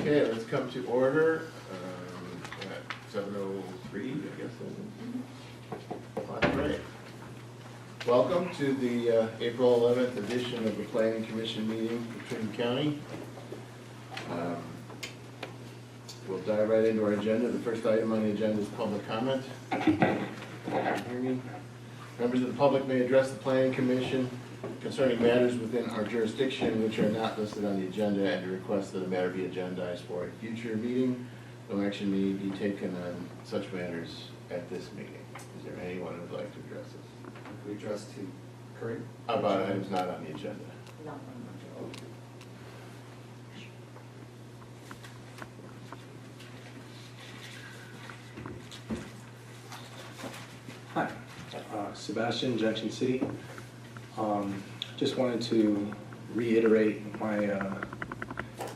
Okay, let's come to order at 7:03, I guess. All right. Welcome to the April 11th edition of the Planning Commission meeting for Trinity County. We'll dive right into our agenda. The first item on the agenda is public comment. Hear me? Members of the public may address the Planning Commission concerning matters within our jurisdiction which are not listed on the agenda, and to request that a matter be agendized for a future meeting. No action may be taken on such matters at this meeting. Is there anyone who would like to address this? We address to current? About items not on the agenda. Hi, Sebastian, Junction City. Just wanted to reiterate my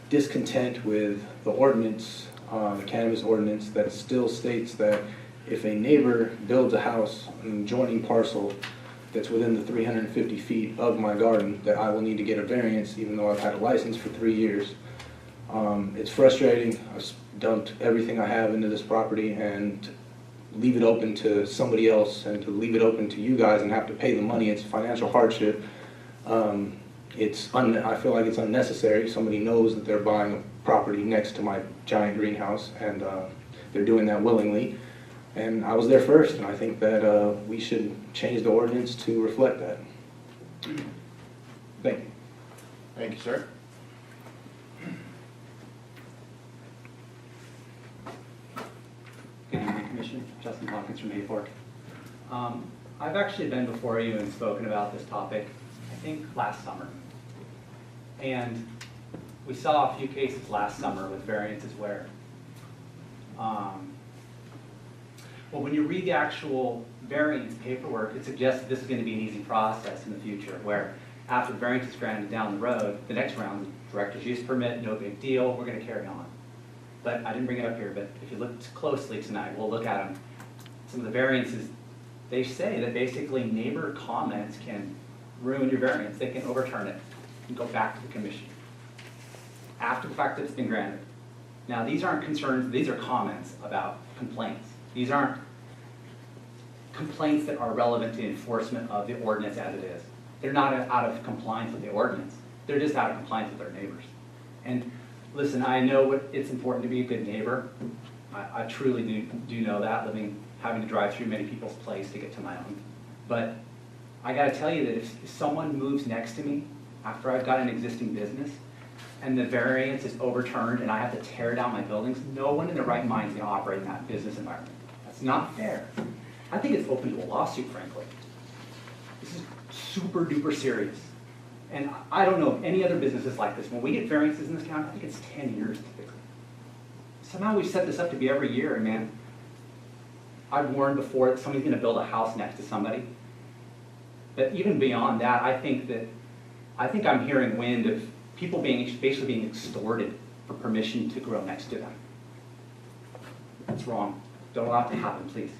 discontent with the ordinance, the cannabis ordinance, that still states that if a neighbor builds a house on an adjoining parcel that's within the 350 feet of my garden, that I will need to get a variance even though I've had a license for 3 years. It's frustrating. I've dumped everything I have into this property, and leave it open to somebody else and to leave it open to you guys and have to pay the money. It's financial hardship. I feel like it's unnecessary. Somebody knows that they're buying a property next to my giant greenhouse, and they're doing that willingly. And I was there first, and I think that we should change the ordinance to reflect that. Thank you. Thank you, sir. Good evening, Commission. Justin Hawkins from Hayfork. I've actually been before you and spoken about this topic, I think, last summer. And we saw a few cases last summer with variances where, well, when you read the actual variance paperwork, it suggests that this is going to be an easy process in the future, where after the variance is granted down the road, the next round, director's use permit, no big deal, we're going to carry on. But I didn't bring it up here, but if you look closely tonight, we'll look at them. Some of the variances, they say that basically neighbor comments can ruin your variance. They can overturn it and go back to the commission after the fact that it's been granted. Now, these aren't concerns, these are comments about complaints. These aren't complaints that are relevant to enforcement of the ordinance as it is. They're not out of compliance with the ordinance. They're just out of compliance with their neighbors. And listen, I know it's important to be a good neighbor. I truly do know that, having to drive through many people's place to get to my own. But I gotta tell you that if someone moves next to me after I've got an existing business and the variance is overturned and I have to tear down my buildings, no one in their right mind is gonna operate in that business environment. That's not fair. I think it's open to a lawsuit, frankly. This is super duper serious. And I don't know of any other businesses like this. When we get variances in this county, I think it's 10 years typically. Somehow we've set this up to be every year, and man, I've warned before that somebody's gonna build a house next to somebody. But even beyond that, I think I'm hearing wind of people basically being extorted for permission to grow next to them. That's wrong. Don't allow it to happen, please.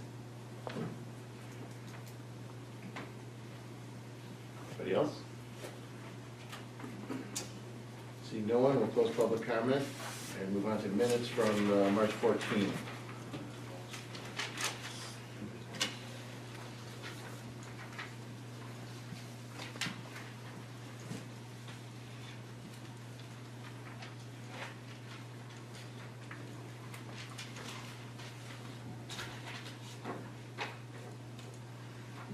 Anybody else? See no one, we'll close public comment and move on to minutes from March 14.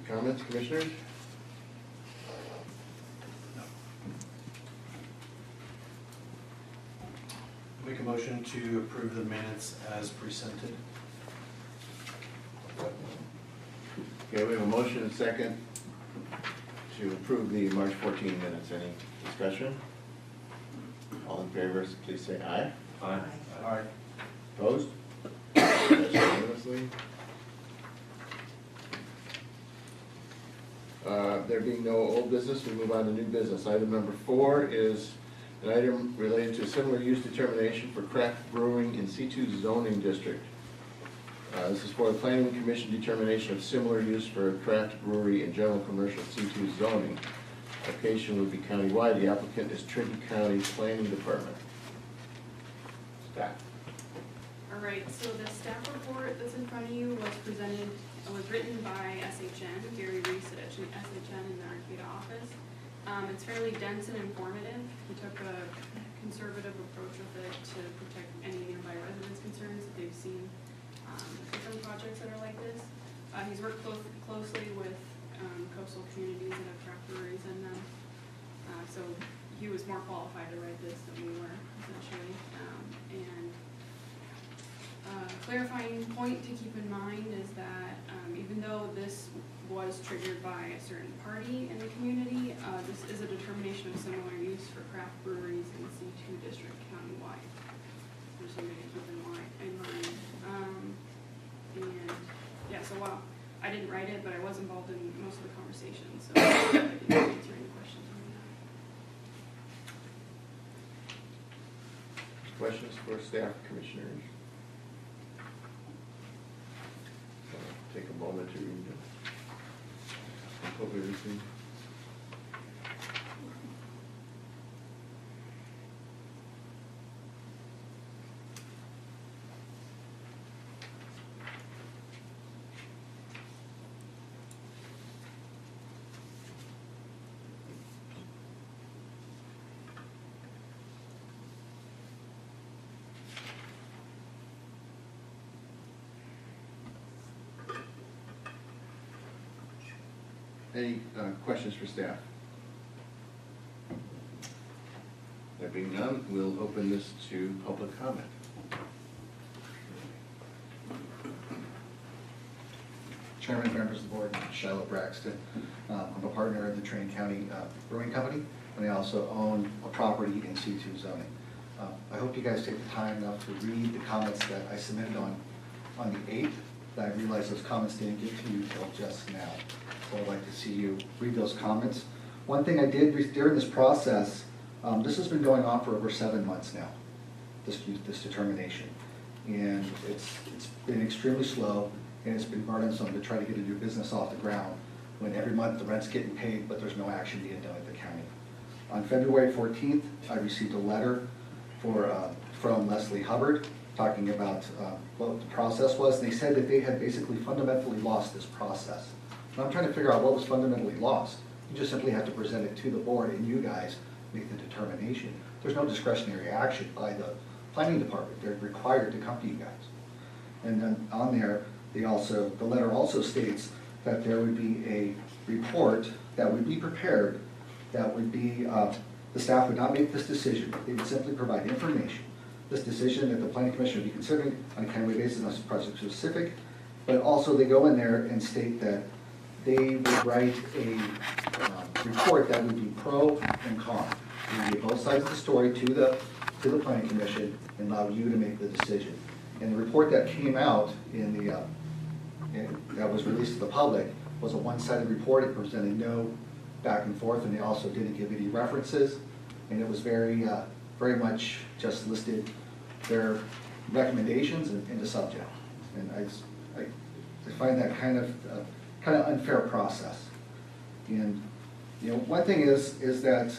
Comments, commissioners? Make a motion to approve the minutes as presented. Okay, we have a motion and a second to approve the March 14 minutes. Any discussion? All in favor, please say aye. Aye. Aye. Opposed? Passed unanimously. There being no old business, we move on to new business. Item number 4 is an item related to similar use determination for craft brewing in C2 zoning district. This is for the planning commission determination of similar use for a craft brewery in general commercial C2 zoning. Location would be countywide. The applicant is Trinity County Planning Department. Staff. All right, so the staff report that's in front of you was written by SHN, Gary Reese at SHN in the Arcata office. It's fairly dense and informative. He took a conservative approach with it to protect any nearby residents' concerns that they've seen with different projects that are like this. He's worked closely with coastal communities that have craft breweries in them. So he was more qualified to write this than we were, essentially. Clarifying point to keep in mind is that even though this was triggered by a certain party in the community, this is a determination of similar use for craft breweries in the C2 district countywide. There's something to keep in mind. And yeah, so while I didn't write it, but I was involved in most of the conversation, so I can answer any questions on that. Questions for staff, commissioners? Take a moment to read what we received. Any questions for staff? There being none, we'll open this to public comment. Chairman, members of the board, Shiloh Braxton. I'm a partner of the Trinity County Brewing Company, and I also own a property in C2 zoning. I hope you guys take the time enough to read the comments that I submitted on the 8th. I realize those comments didn't get to you till just now. So I'd like to see you read those comments. One thing I did during this process, this has been going on for over 7 months now, this determination. And it's been extremely slow, and it's been burdensome to try to get a new business off the ground when every month the rent's getting paid, but there's no action being done at the county. On February 14th, I received a letter from Leslie Hubbard talking about what the process was. They said that they had basically fundamentally lost this process. And I'm trying to figure out what was fundamentally lost. You just simply have to present it to the board and you guys make the determination. There's no discretionary action by the planning department. They're required to come to you guys. And then on there, the letter also states that there would be a report that would be prepared, that would be, the staff would not make this decision. They would simply provide information. This decision that the planning commission would be considering on a county basis, not project specific, but also they go in there and state that they would write a report that would be pro and con. They would give both sides of the story to the planning commission and allow you to make the decision. And the report that came out that was released to the public was a one-sided report. It presented no back and forth, and they also didn't give any references. And it was very much just listed their recommendations and the subject. And I find that kind of unfair process. And one thing is that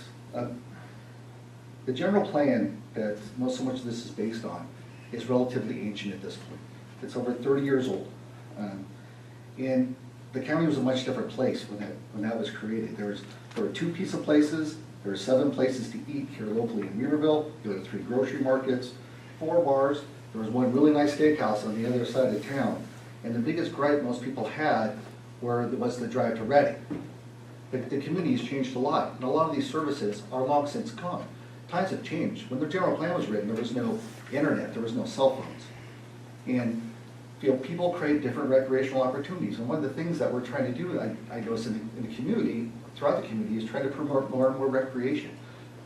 the general plan that so much of this is based on is relatively ancient at this point. It's over 30 years old. And the county was a much different place when that was created. There were 2 pizza places, there were 7 places to eat here locally in Weaverville, there were 3 grocery markets, 4 bars, there was 1 really nice steakhouse on the other side of town. And the biggest gripe most people had was the drive to Reading. The community has changed a lot, and a lot of these services are long since gone. Times have changed. When the general plan was written, there was no internet, there was no cell phones. And people crave different recreational opportunities. And one of the things that we're trying to do, I notice in the community, throughout the community, is trying to promote more and more recreation,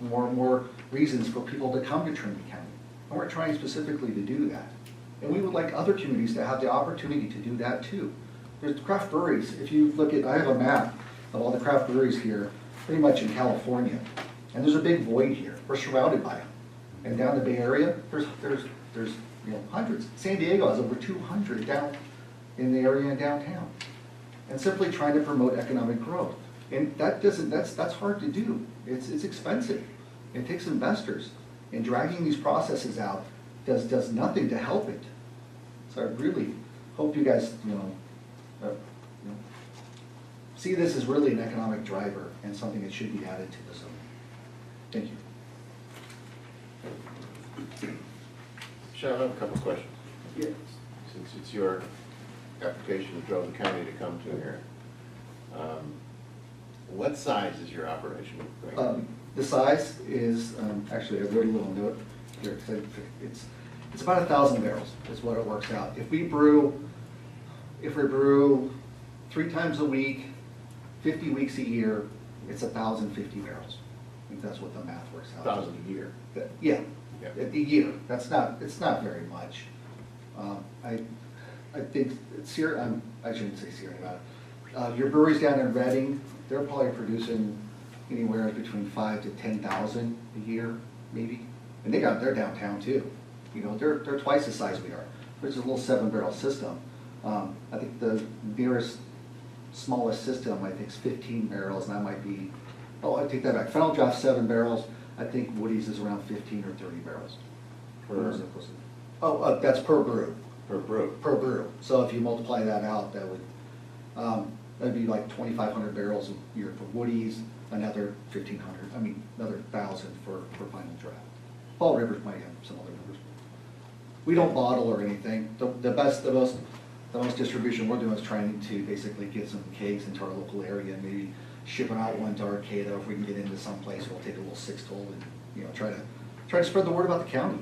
more and more reasons for people to come to Trinity County. And we're trying specifically to do that. And we would like other communities to have the opportunity to do that too. There's craft breweries. If you look at, I have a map of all the craft breweries here, pretty much in California. And there's a big void here. We're surrounded by them. And down the Bay Area, there's hundreds. San Diego has over 200 down in the area and downtown. And simply trying to promote economic growth. And that's hard to do. It's expensive. It takes investors. And dragging these processes out does nothing to help it. So I really hope you guys, see this as really an economic driver and something that should be added to the zone. Thank you. Shall I have a couple questions? Yes. Since it's your application that drove the county to come to here. What size is your operation? The size is, actually, I wrote a little note here, because it's about 1,000 barrels is what it works out. If we brew 3 times a week, 50 weeks a year, it's 1,050 barrels. I think that's what the math works out. 1,000 a year. Yeah, Yeah. a year. It's not very much. I think I shouldn't say Sierra Nevada. Your breweries down in Reading, they're probably producing anywhere between 5,000 to 10,000 a year, maybe. And they're downtown too. They're twice the size we are. There's a little 7-barrel system. I think the nearest, smallest system, I think, is 15 barrels, and that might be, I take that back. Fennel Draft 7 barrels. I think Woody's is around 15 or 30 barrels. That's per brew. Per brew. Per brew. So if you multiply that out, that'd be like 2,500 barrels a year for Woody's, another 1,500, another 1,000 for Final Draft. Fall Rivers might have some other numbers. We don't bottle or anything. The most distribution we're doing is trying to basically get some kegs into our local area and maybe ship them out one to Arcata. If we can get into some place, we'll take a little 6-toll and try to spread the word about the county.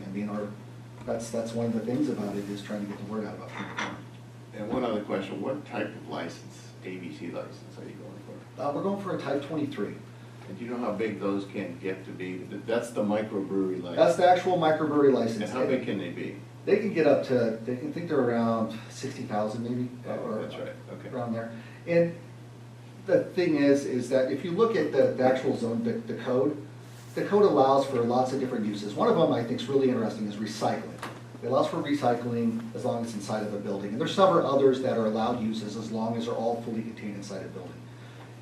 That's one of the things about it, is trying to get the word out about the county. And one other question, what type of license, ABC license, are you going for? We're going for a Type 23. And do you know how big those can get to be? That's the microbrewery license. That's the actual microbrewery license. And how big can they be? They can get up to, I think they're around 60,000 maybe. Or That's right, okay. around there. And the thing is that if you look at the actual zone, the code allows for lots of different uses. One of them I think is really interesting is recycling. It allows for recycling as long as it's inside of a building. And there's several others that are allowed uses as long as they're all fully contained inside a building.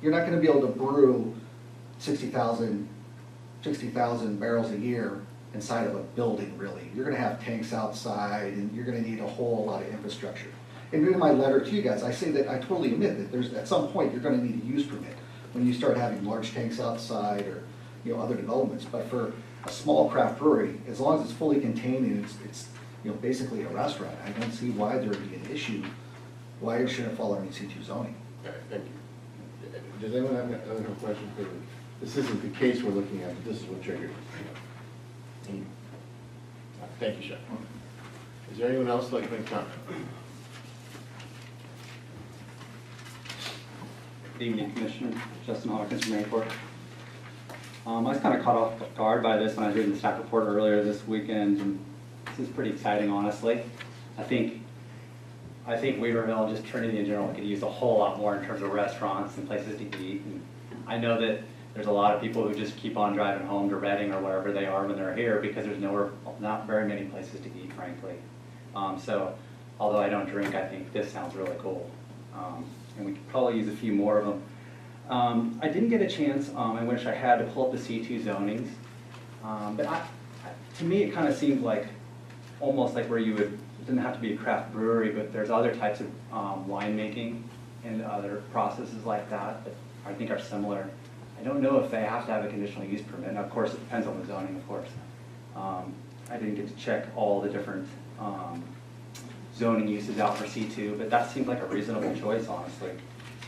You're not going to be able to brew 60,000 barrels a year inside of a building, really. You're going to have tanks outside, and you're going to need a whole lot of infrastructure. And in my letter to you guys, I say that I totally admit that there's, at some point, you're going to need a use permit when you start having large tanks outside or other developments. But for a small craft brewery, as long as it's fully contained and it's basically a restaurant, I don't see why there would be an issue, why it shouldn't fall under C2 zoning. Okay, thank you. Does anyone have another question? This isn't the case we're looking at, but this is what triggered it. Thank you, Sean. Is there anyone else who'd like to make a comment? Good evening, Commissioner. Justin Hawkins from Airport. I was kind of caught off guard by this when I was reading the staff report earlier this weekend, and this is pretty exciting, honestly. I think Weaverville, just Trinity in general, could use a whole lot more in terms of restaurants and places to eat. And I know that there's a lot of people who just keep on driving home to Reading or wherever they are when they're here because there's not very many places to eat, frankly. So although I don't drink, I think this sounds really cool. And we could probably use a few more of them. I didn't get a chance, I wish I had, to pull up the C2 zonings. But to me, it kind of seemed like almost like where it didn't have to be a craft brewery, but there's other types of winemaking and other processes like that that I think are similar. I don't know if they have to have a conditional use permit. And of course, it depends on the zoning, of course. I didn't get to check all the different zoning uses out for C2, but that seemed like a reasonable choice, honestly,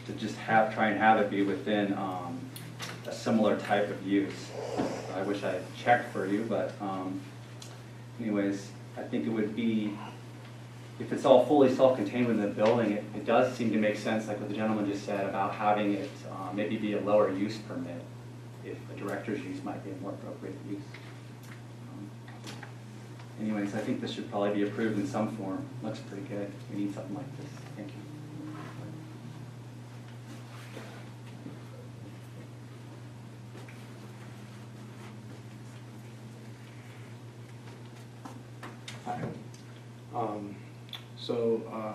to just try and have it be within a similar type of use. I wish I had checked for you, but anyways, I think it would be, if it's all fully self-contained within the building, it does seem to make sense, like what the gentleman just said, about having it maybe be a lower use permit, if a director's use might be a more appropriate use. Anyways, I think this should probably be approved in some form. Looks pretty good. We need something like this. Thank you.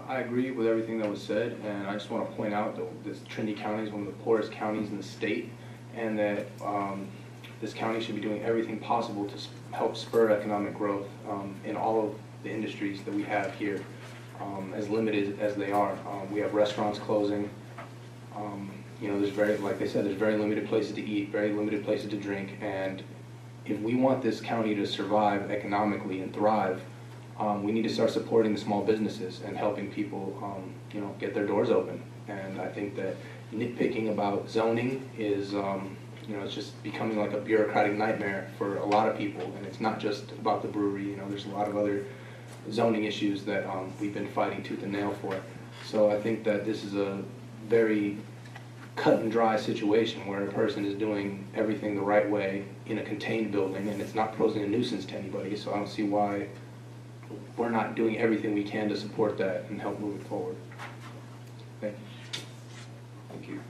I agree with everything that was said, and I just want to point out that this Trinity County is one of the poorest counties in the state, and that this county should be doing everything possible to help spur economic growth in all of the industries that we have here, as limited as they are. We have restaurants closing. There's like they said, there's very limited places to eat, very limited places to drink, and if we want this county to survive economically and thrive, we need to start supporting the small businesses and helping people, get their doors open. And I think that nitpicking about zoning is, it's just becoming like a bureaucratic nightmare for a lot of people. And it's not just about the brewery, there's a lot of other zoning issues that we've been fighting tooth and nail for. So I think that this is a very cut and dry situation where a person is doing everything the right way in a contained building, and it's not posing a nuisance to anybody. So I don't see why we're not doing everything we can to support that and help move it forward. Thank you. Thank you.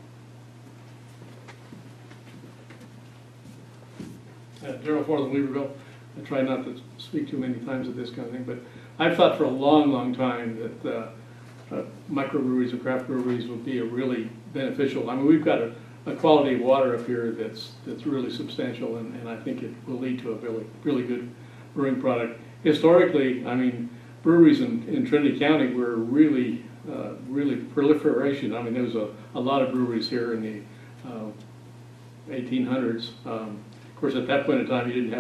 Darrell Forth, Weaverville. I try not to speak too many times at this kind of thing, but I've thought for a long, long time that microbreweries and craft breweries will be a really beneficial. I mean, we've got a quality of water up here that's really substantial, and I think it will lead to a really good brewing product. Historically, I mean, breweries in Trinity County were really proliferation. I mean, there was a lot of breweries here in the 1800s. Of course, at that point in time, you didn't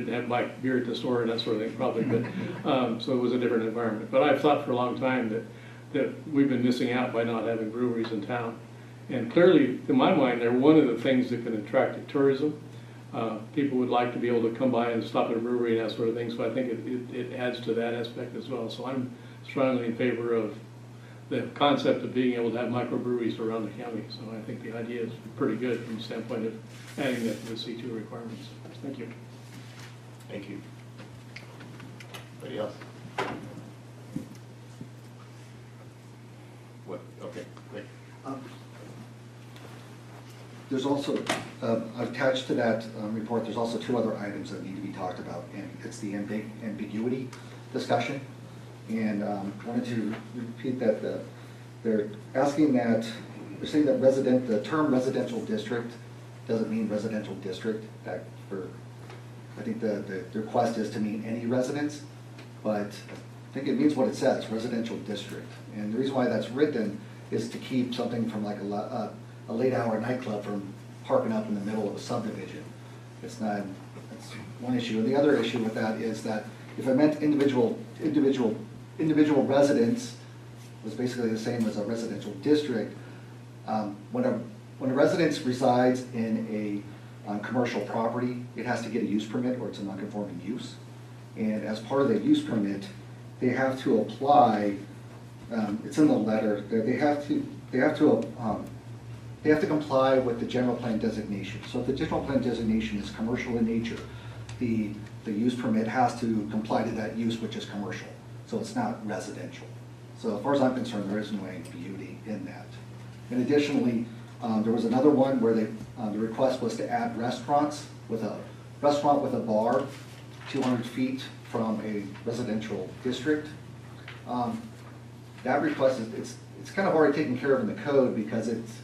have buy beer at the store and that sort of thing, probably. But so it was a different environment. But I've thought for a long time that we've been missing out by not having breweries in town. And clearly, in my mind, they're one of the things that can attract tourism. People would like to be able to come by and stop at a brewery and that sort of thing. So I think it adds to that aspect as well. So I'm strongly in favor of the concept of being able to have microbreweries around the county. So I think the idea is pretty good from the standpoint of adding that to the C2 requirements. Thank you. Thank you. Anybody else? What, okay, great. There's also, attached to that report, there's also two other items that need to be talked about, and it's the ambiguity discussion. And wanted to repeat that they're asking that, they're saying that the term residential district doesn't mean residential district. I think the request is to mean any residence, but I think it means what it says, residential district. And the reason why that's written is to keep something from like a late-hour nightclub from parking up in the middle of a subdivision. That's one issue. And the other issue with that is that if it meant individual residence was basically the same as a residential district, when a residence resides in a commercial property, it has to get a use permit or it's a non-conforming use. And as part of the use permit, they have to apply. It's in the letter. They have to comply with the general plan designation. So if the general plan designation is commercial in nature, the use permit has to comply to that use, which is commercial. So it's not residential. So as far as I'm concerned, there is no ambiguity in that. And additionally, there was another one where the request was to add restaurants with a bar 200 feet from a residential district. That request it's kind of already taken care of in the code because it's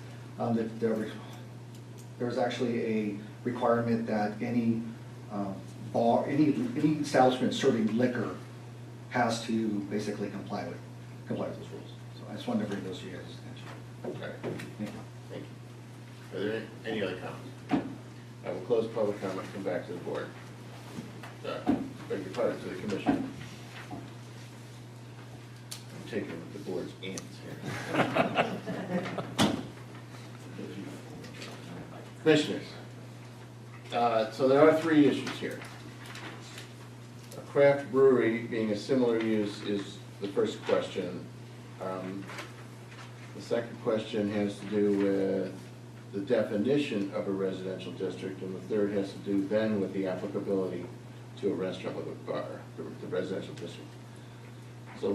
there's actually a requirement that any bar, any establishment serving liquor has to basically comply with those rules. So I just wanted to bring those to your guys' attention. Okay. Thank you. Are there any other comments? I will close public comment and come back to the board. Beg your pardon, to the commission. I'm taking the board's ends here. Commissioners, so there are three issues here. A craft brewery being a similar use is the first question. The second question has to do with the definition of a residential district, and the third has to do then with the applicability to a restaurant with a bar, the residential district. So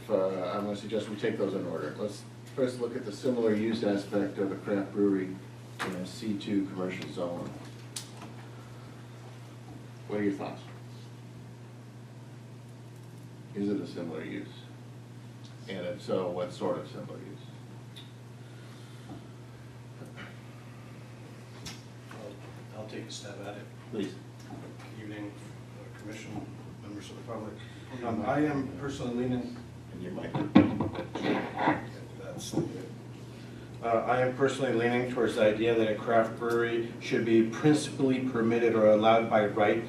I'm going to suggest we take those in order. Let's first look at the similar use aspect of a craft brewery in a C2 commercial zone. What are your thoughts? Is it a similar use? And if so, what sort of similar use? I'll take a stab at it. Please. Good evening, Commission, members of the public. I am personally leaning, And your mic. that's I am personally leaning towards the idea that a craft brewery should be principally permitted or allowed by right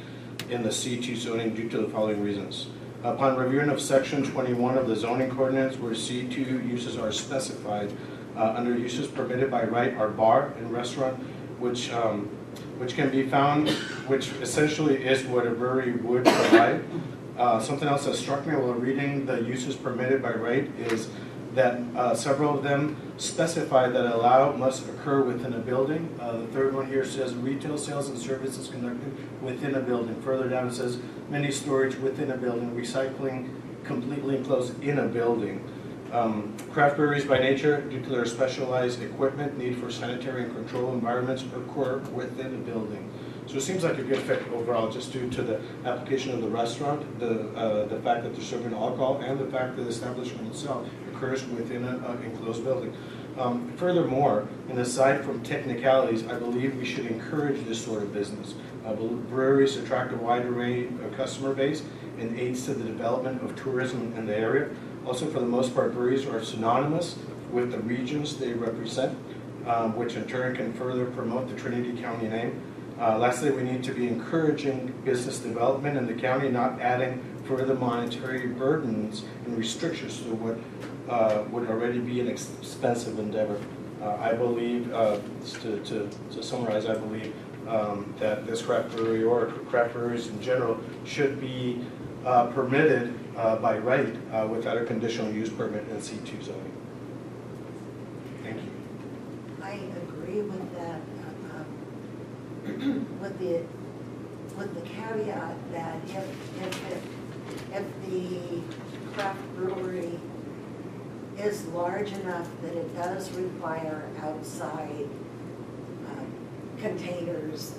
in the C2 zoning due to the following reasons. Upon reviewing of section 21 of the zoning ordinance where C2 uses are specified, under uses permitted by right are bar and restaurant, which can be found, which essentially is what a brewery would provide. Something else that struck me while reading the uses permitted by right is that several of them specify that allow must occur within a building. The third one here says retail sales and services conducted within a building. Further down it says many storage within a building, recycling completely enclosed in a building. Craft breweries by nature, due to their specialized equipment, need for sanitary and control environments occur within a building. So it seems like a good fit overall, just due to the application of the restaurant, the fact that they're serving alcohol, and the fact that the establishment itself occurs within an enclosed building. Furthermore, and aside from technicalities, I believe we should encourage this sort of business. Breweries attract a wide array of customer base and aids to the development of tourism in the area. Also, for the most part, breweries are synonymous with the regions they represent, which in turn can further promote the Trinity County name. Lastly, we need to be encouraging business development in the county, not adding further monetary burdens and restrictions to what would already be an expensive endeavor. I believe, to summarize, I believe that this craft brewery or craft breweries in general should be permitted by right without a conditional use permit in C2 zoning. Thank you. I agree with that, with the caveat that if the craft brewery is large enough that it does require outside containers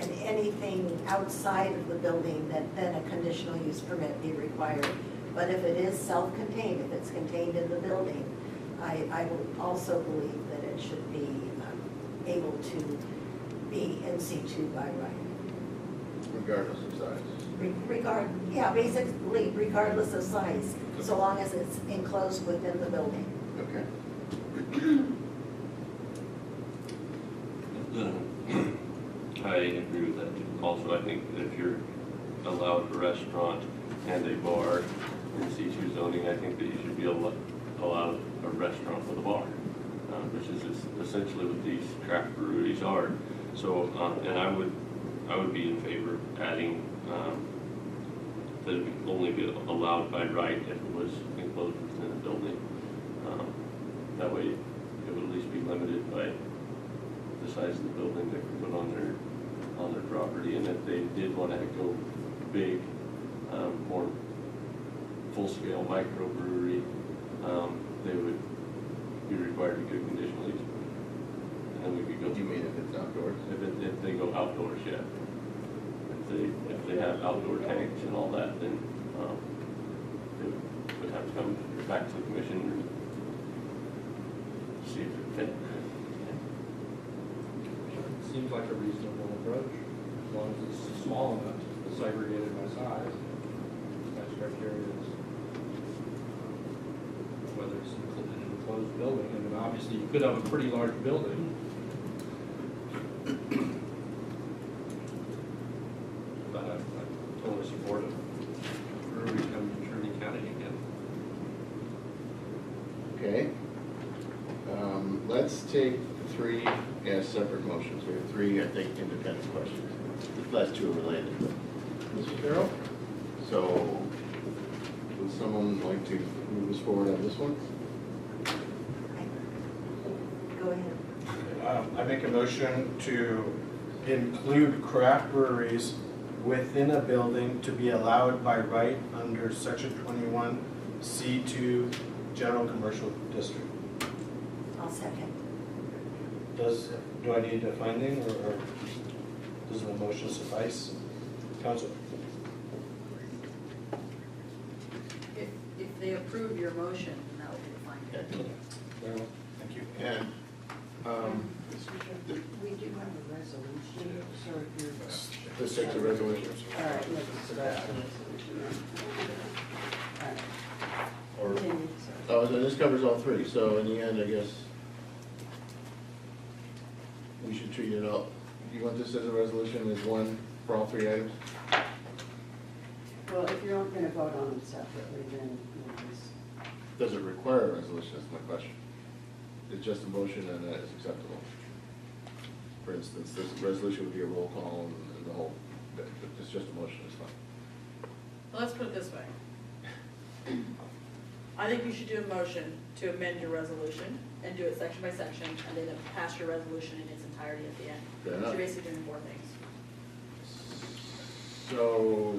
and anything outside of the building, that then a conditional use permit be required. But if it is self-contained, if it's contained in the building, I will also believe that it should be able to be in C2 by right. Regardless of size. Basically regardless of size, so long as it's enclosed within the building. Okay. I agree with that. Also, I think that if you're allowed a restaurant and a bar in C2 zoning, I think that you should be allowed a restaurant with a bar, which is essentially what these craft breweries are. So, and I would be in favor of adding that it would only be allowed by right if it was enclosed within a building. That way, it would at least be limited by the size of the building they could put on their property, and if they did want to go big, more full-scale microbrewery, they would be required to get conditional use. And we could go. You mean if it's outdoors? If they go outdoors, yeah. If they have outdoor tanks and all that, then they would have to come back to the commission and see if it fit. Seems like a reasonable approach, as long as it's small enough, segregated by size. That's criteria is whether it's an enclosed building. I mean, obviously, you could have a pretty large building. But I totally support it. Breweries come to Trinity County again. Okay. Let's take three as separate motions. We have three, I think, independent questions. The last two are related. Mr. Carroll? So, would someone like to move us forward on this one? Go ahead. I make a motion to include craft breweries within a building to be allowed by right under section 21 C2 General Commercial District. I'll second. Do I need a finding, or does the motion suffice? Council? they approve your motion, then that will be the finding. Yeah. Well, thank you. And, We do have a resolution, so if you're. this takes a resolution. All right, look, so that's the resolution. All right. Or, Continue, sorry. oh, so this covers all three, so in the end, I guess, we should treat it all, you want this as a resolution, as one for all three items? Well, if you're not gonna vote on them separately, then, you know, just. Does it require a resolution, that's my question. It's just a motion and that is acceptable. For instance, this resolution would be a roll call and the whole, it's just a motion, it's fine. Well, let's put it this way. I think you should do a motion to amend your resolution and do it section by section, and then pass your resolution in its entirety at the end. Fair So enough. you're basically doing four things. So,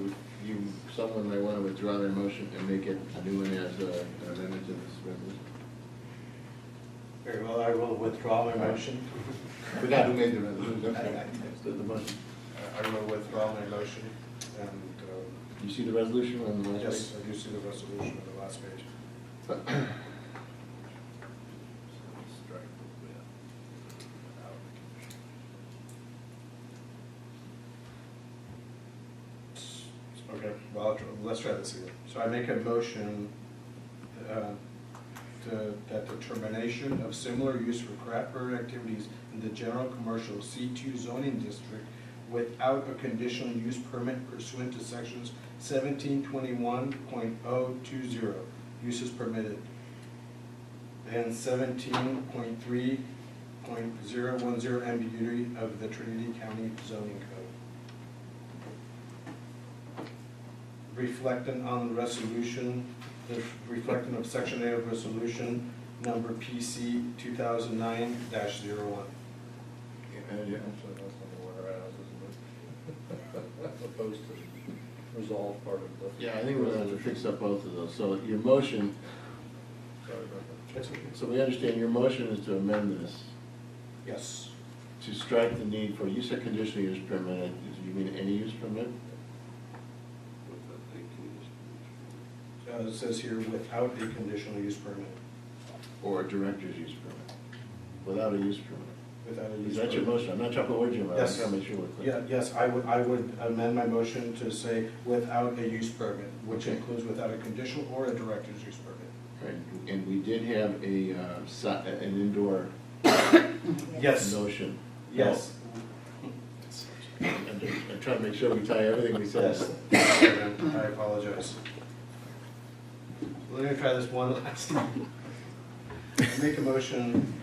someone may want to withdraw their motion and make it a new one as an amendment to this resolution? Very well, I will withdraw my motion. Forgot who made the resolution, okay. The motion. I will withdraw my motion, and, You see the resolution on the last page? yes, I do see the resolution on the last page. Okay, well, let's try this again. So I make a motion that the termination of similar use for craft brewery activities in the general commercial C2 zoning district without a conditional use permit pursuant to sections 1721.020, uses permitted, and 17.3.010 ambiguity of the Trinity County zoning code. Reflecting on the resolution, reflecting of section A of resolution number PC 2009-01. Yeah. Actually, that's on the whereas, isn't it? As opposed to resolve part of the. Yeah, I think we're going to have to fix up both of those. So your motion, Sorry about that. That's okay. so we understand your motion is to amend this, Yes. to strike the need for, you said conditional use permit, do you mean any use permit? It says here without a conditional use permit. Or a director's use permit? Without a use permit? Without a use Is that your permit. motion? I'm not trying to put words in your mouth, I'm Yes. trying to make sure we're clear. Yeah, yes, I would amend my motion to say without a use permit, which Okay. includes without a conditional or a director's use permit. Right, and we did have an indoor Yes, notion. yes, I'm trying to make sure we tie everything we said. yes. I apologize. Let me try this one last time. I make a motion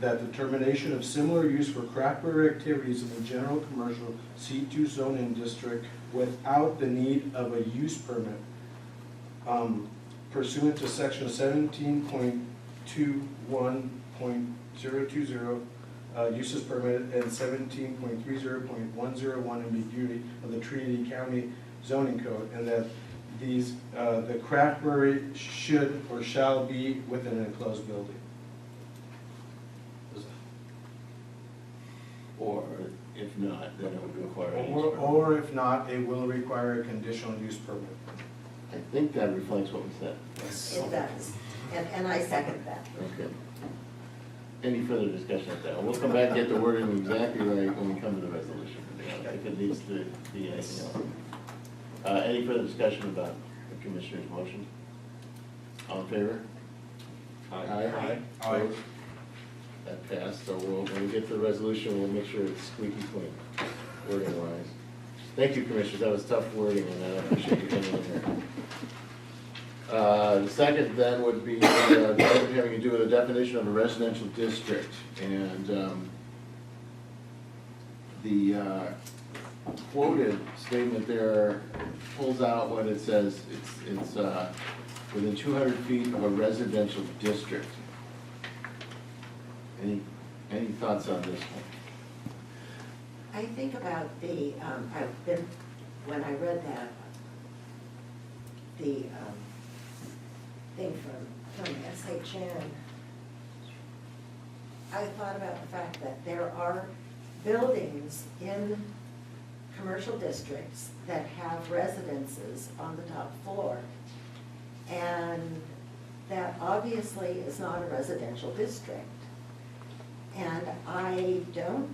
that the termination of similar use for craft brewery activities in the general commercial C2 zoning district without the need of a use permit pursuant to section 17.21.020, uses permitted, and 17.30.101 ambiguity of the Trinity County zoning code, and that these, the craft brewery should or shall be within an enclosed building. Or if not, then it would require a use permit. Or if not, it will require a conditional use permit. I think that reflects what we said. It does, and I second that. Okay. Any further discussion of that? We'll come back and get the wording exactly right when we come to the resolution, if it needs to be anything else. Any further discussion about the commissioner's motion? All in favor? Aye. Aye. Opposed? That passed, so when we get to the resolution, we'll make sure it's squeaky clean, wording wise. Thank you, commissioners, that was tough wording, and I appreciate you coming in here. The second then would be having to do with the definition of a residential district. And the quoted statement there pulls out what it says, it's within 200 feet of a residential district. Any thoughts on this one? I think about when I read that, the thing from SHN, I thought about the fact that there are buildings in commercial districts that have residences on the top floor. And that obviously is not a residential district. And I don't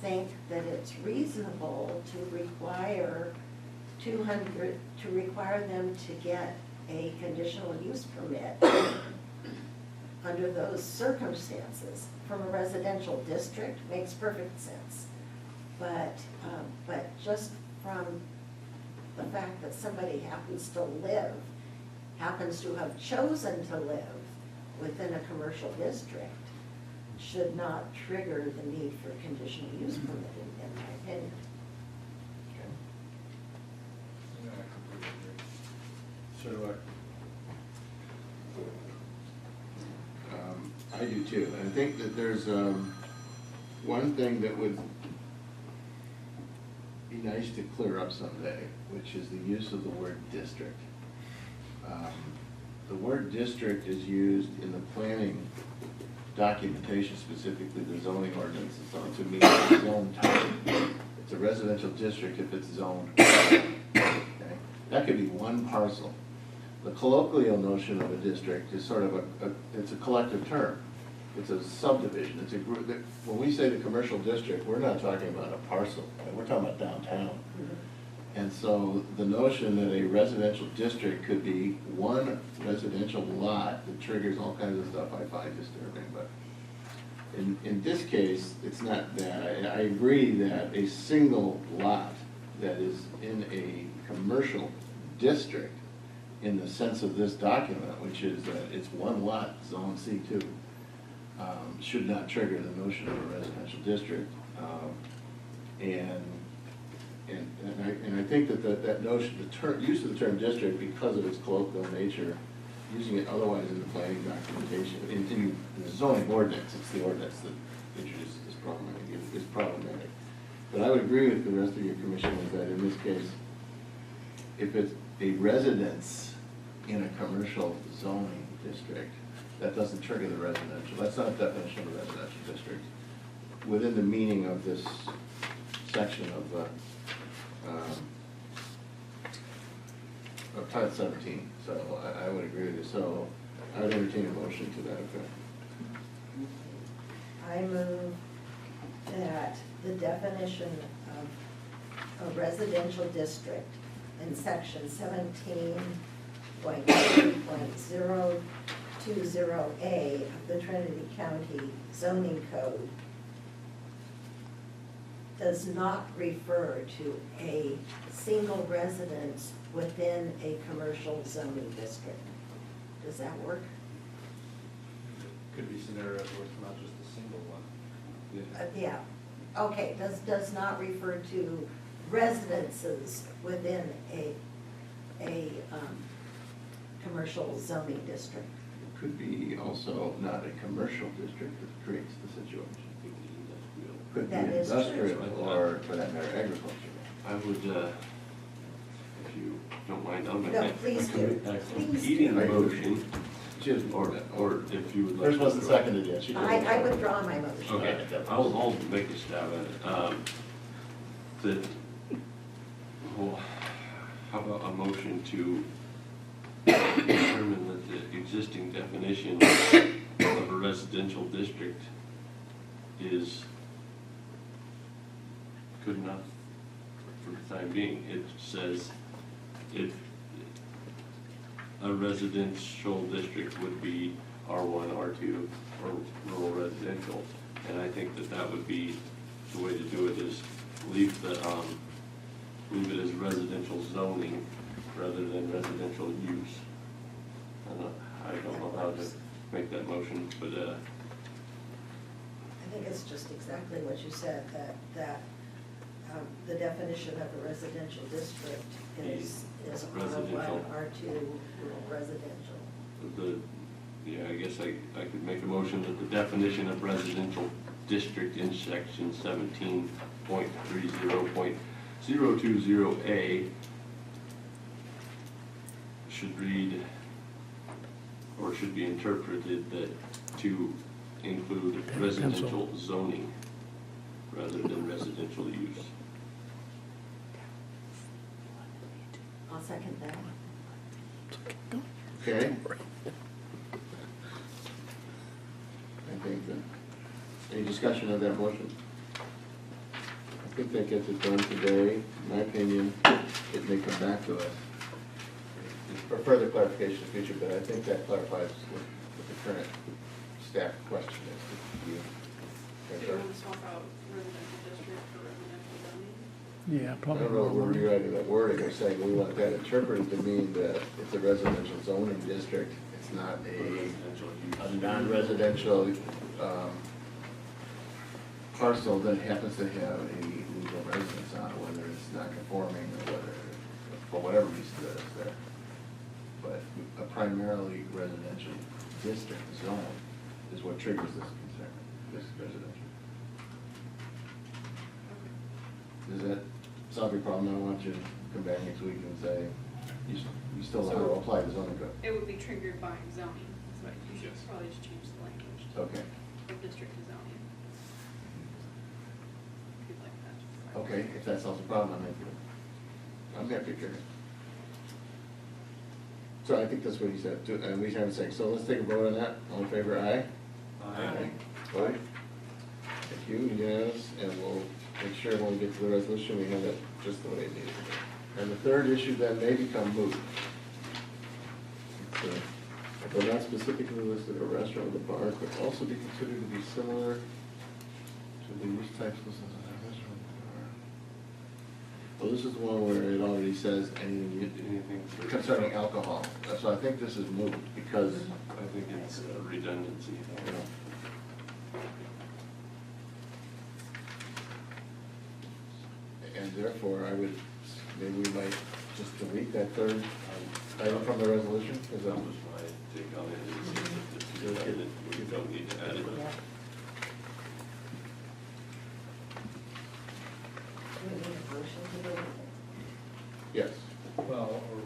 think that it's reasonable to require to require them to get a conditional use permit under those circumstances. From a residential district, makes perfect sense. But just from the fact that somebody happens to have chosen to live within a commercial district, should not trigger the need for a conditional use permit, in my opinion. Yeah, I completely agree. So do I. I do too. And I think that there's one thing that would be nice to clear up someday, which is the use of the word district. The word district is used in the planning documentation, specifically the zoning ordinances, to mean a zone type. It's a residential district if it's zoned. Okay? That could be one parcel. The colloquial notion of a district is sort of it's a collective term. It's a subdivision. It's a group. When we say the commercial district, we're not talking about a parcel. We're talking about downtown. And so the notion that a residential district could be one residential lot that triggers all kinds of stuff I find disturbing. But in this case, it's not that. I agree that a single lot that is in a commercial district, in the sense of this document, which is that it's one lot, zone C2, should not trigger the notion of a residential district. And I think that notion, use of the term district, because of its colloquial nature, using it otherwise in the planning documentation, in the zoning ordinance, it's the ordinance that introduces this problem, I think is problematic. But I would agree with the rest of your commission is that in this case, if it's a residence in a commercial zoning district, that doesn't trigger the residential. That's not a definition of a residential district within the meaning of this section of Title 17. So I would agree with you. So I would entertain a motion to that effect. I move that the definition of a residential district in section 17.0.020A of the Trinity County zoning code does not refer to a single residence within a commercial zoning district. Does that work? Could be scenarios where it's not just a single one. Yeah, okay, does not refer to residences within a commercial zoning district. It could be also not a commercial district that creates the situation. Could be That is industrial true. or, for that matter, agricultural. I would, if you don't mind, I'll make No, that please do. Please competing do. motion, Just, or if you would like. First wasn't to- seconded yet. She did. I withdraw my motion. Okay, I'll make a stab at it. That, well, how about a motion to determine that the existing definition of a residential district is good enough for the time being. It says if a residential district would be R1, R2, or rural residential. And I think that that would be, the way to do it is leave it as residential zoning rather than residential use. I don't know how to make that motion, but, I think it's just exactly what you said, that the definition of a residential district is Residential. R1, R2, rural residential. I guess I could make a motion that the definition of residential district in section 17.30.020A should read, or should be interpreted that to include residential zoning rather than residential use. I'll second that. Okay. I think that, any discussion of that motion? I think that gets it done today. In my opinion, it may come back to us for further clarification in the future, but I think that clarifies what the current staff question is. Do you want to swap out residential district for residential zoning? Yeah, I don't know if we're rewriting that wording or saying we want that interpreted to mean that it's a residential zoning district. It's not a non-residential parcel that happens to have a legal residence on it, whether it's not conforming or whether, for whatever reason that it's there. But a primarily residential district zone is what triggers this concern, this residential. Does that solve your problem? I don't want you to come back next week and say, you still have to apply the zoning code. It would be triggered by zoning, so you should probably just change the language to Okay, from district to zoning. If you'd like that. okay, if that solves the problem, I'm happy to hear it. So I think that's what he said, and we haven't said, so let's take a vote on that. All in favor, aye? Aye. Vote. Thank you, unanimous, and we'll make sure when we get to the resolution, we have it just the way it needs to be. And the third issue then may become moot. Though not specifically listed, a restaurant or bar could also be considered to be similar to the use types listed as a restaurant or bar. Well, this is the one where it already says anything concerning alcohol. So I think this is moot because, I think it's a redundancy. you know, and therefore I would, maybe we might just delete that third item from the resolution, because That was my take on it. It's redundant. We don't need to add it. Do we need a motion to do it? yes. Well, or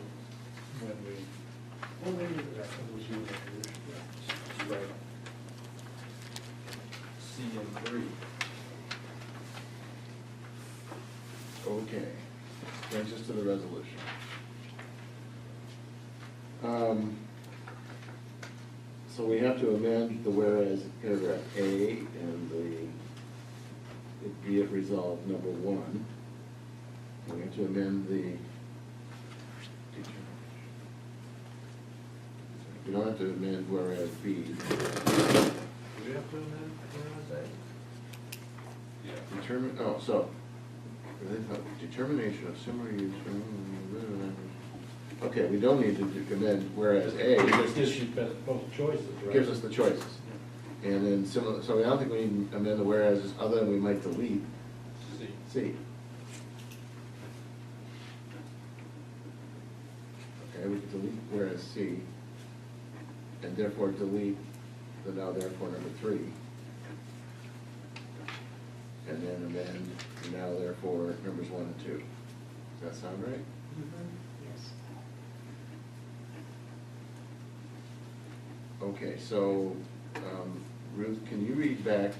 when we, When we, when we do the resolution, yeah. Right. C and 3. Okay, brings us to the resolution. So we have to amend the whereas paragraph A and it be it resolved number 1. We have to amend the, we don't have to amend whereas B. Do we have to amend Yeah. Determine, oh, so, determination of similar use. Okay, we don't need to amend whereas A, it This just gives you both choices, right? gives us the choices. And then similar, so I don't think we need to amend the whereas, other than we might delete C. C. Okay, we could delete whereas C, and therefore delete the now therefore number 3. And then amend the now therefore numbers 1 and 2. Does that sound right? yes. Okay, so, Ruth, can you read back,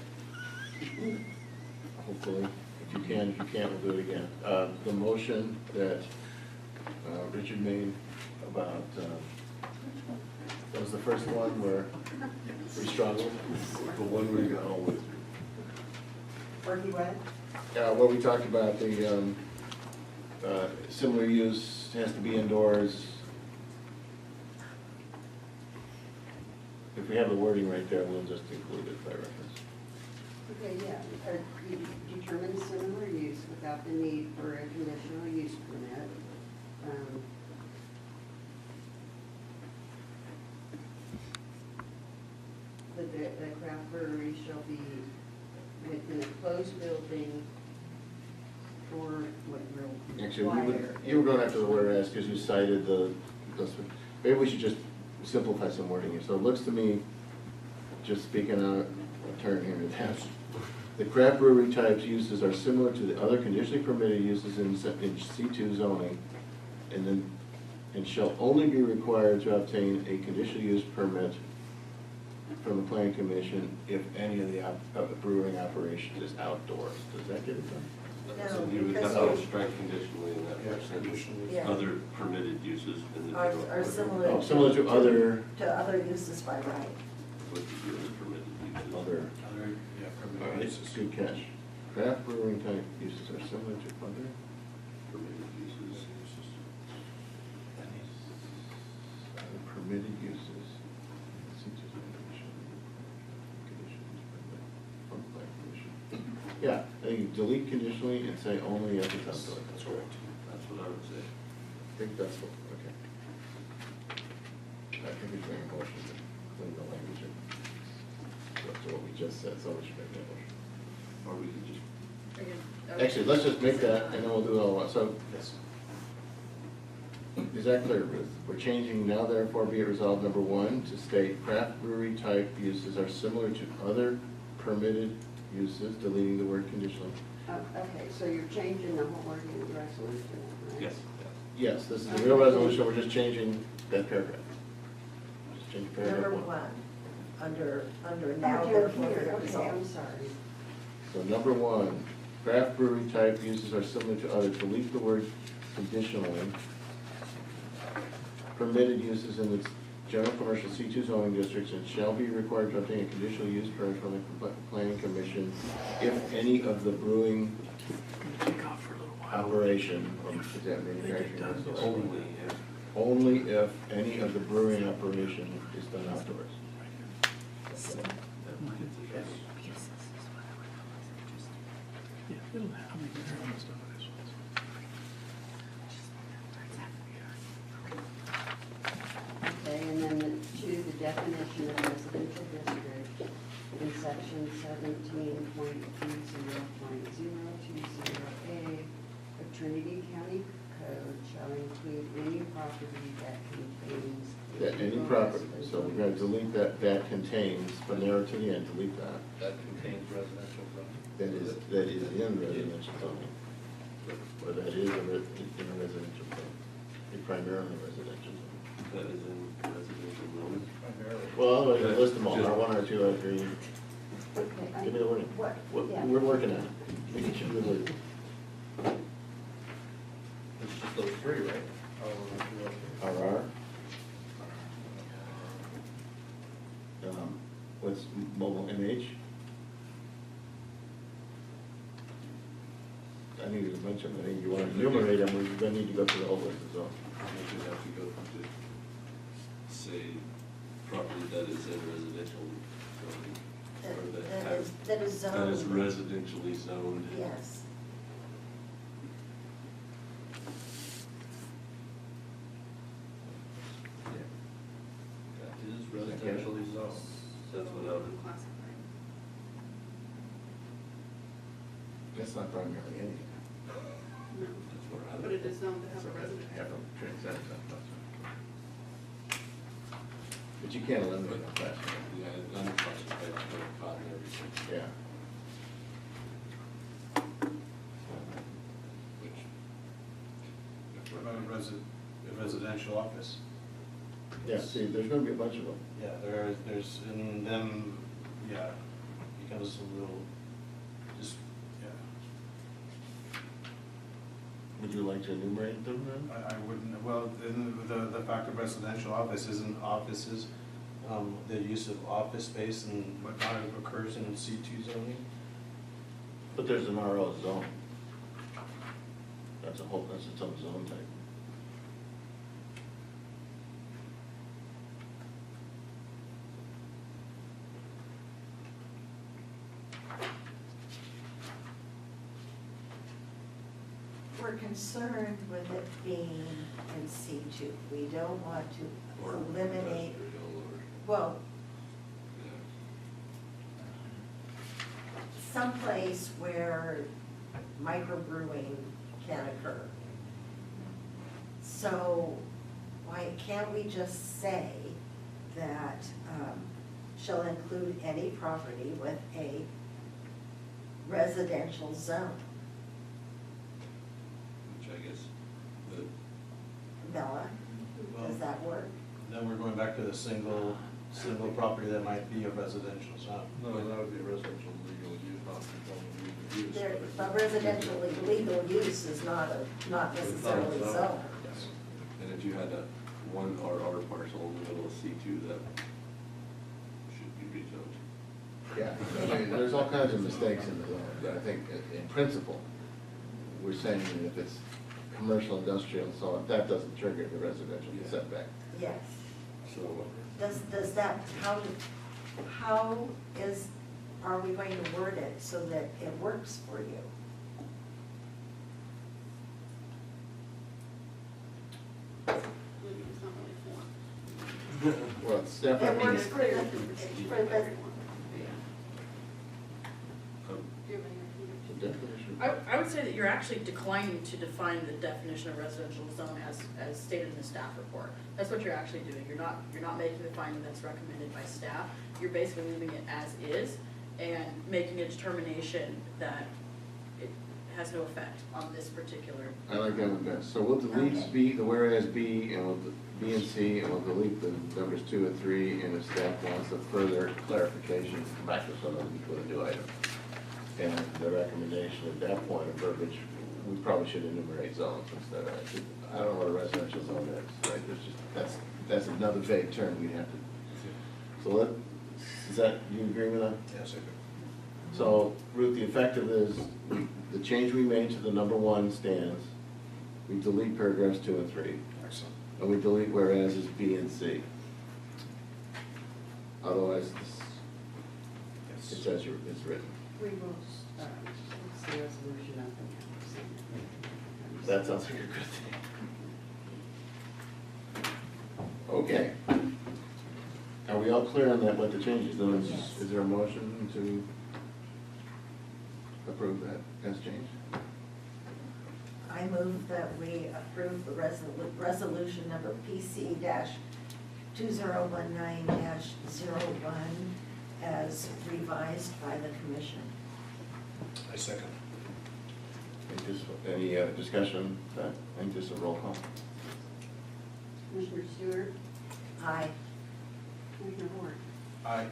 hopefully, if you can, we'll do it again. The motion that Richard made about, that was the first one where we struggled. The one we all went through. Or he what? Where we talked about the similar use has to be indoors. If we have the wording right there, we'll just include it by reference. Okay, yeah, you determine similar use without the need for a conditional use permit. The craft brewery shall be within a closed building or what will Actually, require. you were going after the whereas because you cited maybe we should just simplify some wording here. So it looks to me, just speaking out of turn here, that the craft brewery types uses are similar to the other conditionally permitted uses in C2 zoning, and shall only be required to obtain a conditional use permit from the planning commission if any of the brewing operations is outdoors. Does that get it done? So No, you would because have to you- strike conditionally in that Yeah, first sentence, conditionally. Yeah. other permitted uses in the Are, general. are similar. Oh, similar to other, To other uses by right. Would be other permitted uses. other, Other, yeah, all permitted right, uses. good catch. Craft brewing type uses are similar to other Permitted uses. permitted uses. Yeah, I think you delete conditionally and say only if it's outdoor. That's correct. That's what I would say. I think that's what, okay. I think we should make a motion to clean the language up to what we just said, so we should make that motion. Or we could just, Again, Actually, let's just make that and then we'll do it all at once. So, Yes. is that clear, Ruth? We're changing now therefore be it resolved, number one, to state craft brewery type uses are similar to other permitted uses, deleting the word conditionally. Okay, so you're changing the whole wording of the resolution, right? yes. Yes, this is a real resolution, we're just changing that paragraph. Just change paragraph Number one. one, under Oh, now down therefore be here, it okay, I'm resolved. sorry. So number one, craft brewery type uses are similar to other, delete the word conditionally. Permitted uses in its general commercial C2 zoning districts and shall be required to obtain a conditional use permit from the planning commission if any of the brewing operation, or is that manufacturing? Only if. Only if any of the brewing operation is done outdoors. Okay, and then the definition of residential district in section 17.20.020A of Trinity County Code shall include any property that contains. That any property, so we're gonna delete that contains, but narrow to the end, delete that. That contains residential zone. That is in residential zoning. Or that is in a residential zone, primarily residential zone. That is in residential zones. Primarily. Well, otherwise, we'll list them all, Just- R1, R2, R3, Okay, give me the wording. What? Yeah. We're working on it. We can choose the word. It's just those three, right? RR. What's mobile MH? I think there's a bunch of them, I think you want to enumerate them, we're gonna need to go through the whole list as well. I think we have to go to say property that is in residential zoning. Or that have- That is zoned. That is residentially zoned. Yes. That is residentially zoned. That's what I would. Classified. That's not primarily anything. That's where I would. But it is zoned to have a residence. Have them transcend that. But you can't eliminate that class. Yeah, unclassified, caught and everything. Yeah. What about a residential office? Yeah, see, there's gonna be a bunch of them. Yeah, there's, in them, yeah, becomes a little, just, yeah. Would you like to enumerate them then? I wouldn't, well, in the fact of residential office isn't offices, the use of office space and whatnot occurs in C2 zoning. But there's an RO zone. That's its own zone type. We're concerned with it being in C2. We don't want to Or eliminate, industrial or, well, yeah. someplace where microbrewing can occur. So why can't we just say that shall include any property with a residential zone? Which I guess, the, Bella, does that work? Then we're going back to the single property that might be a residential zone. No, that would be residential legal use. There, but residential legal use is not necessarily zoned. And if you had a one RR parcel in the middle of C2, that should be rezoned. Yeah, I mean, there's all kinds of mistakes in the zone, but I think in principle, we're saying that if it's commercial, industrial, and so on, that doesn't trigger the residential setback. Yes. So, Does that, how are we going to word it so that it works for you? It's not really form. Well, it's It definitely. works for the, Do you have any The definition. I would say that you're actually declining to define the definition of residential zone as stated in the staff report. That's what you're actually doing. You're not making the finding that's recommended by staff. You're basically leaving it as is and making a determination that it has no effect on this particular. I like that one best. So we'll delete B, the whereas B, and we'll, B and C, and we'll delete the numbers 2 and 3, and if staff wants a further clarification, come back to some of them with a new item. And the recommendation at that point of verbiage, we probably should enumerate zones instead of, I don't know what a residential zone is, right? There's just, that's another vague term we'd have to. So is that, you agree with that? Yes, I do. So, Ruth, the effect of this, the change we made to the number 1 stands. We delete paragraphs 2 and 3. Excellent. And we delete whereas is B and C. Otherwise, Yes. it's as it's written. We will, what's the resolution up and That sounds like a good thing. Okay. Are we all clear on that, what the changes, though? Yes. Is there a motion to approve that as changed? I move that we approve the resolution number PC-2019-01 as revised by the commission. I second. Any discussion? And just a roll call? Commissioner Stewart, Aye. Commissioner Hort, Aye.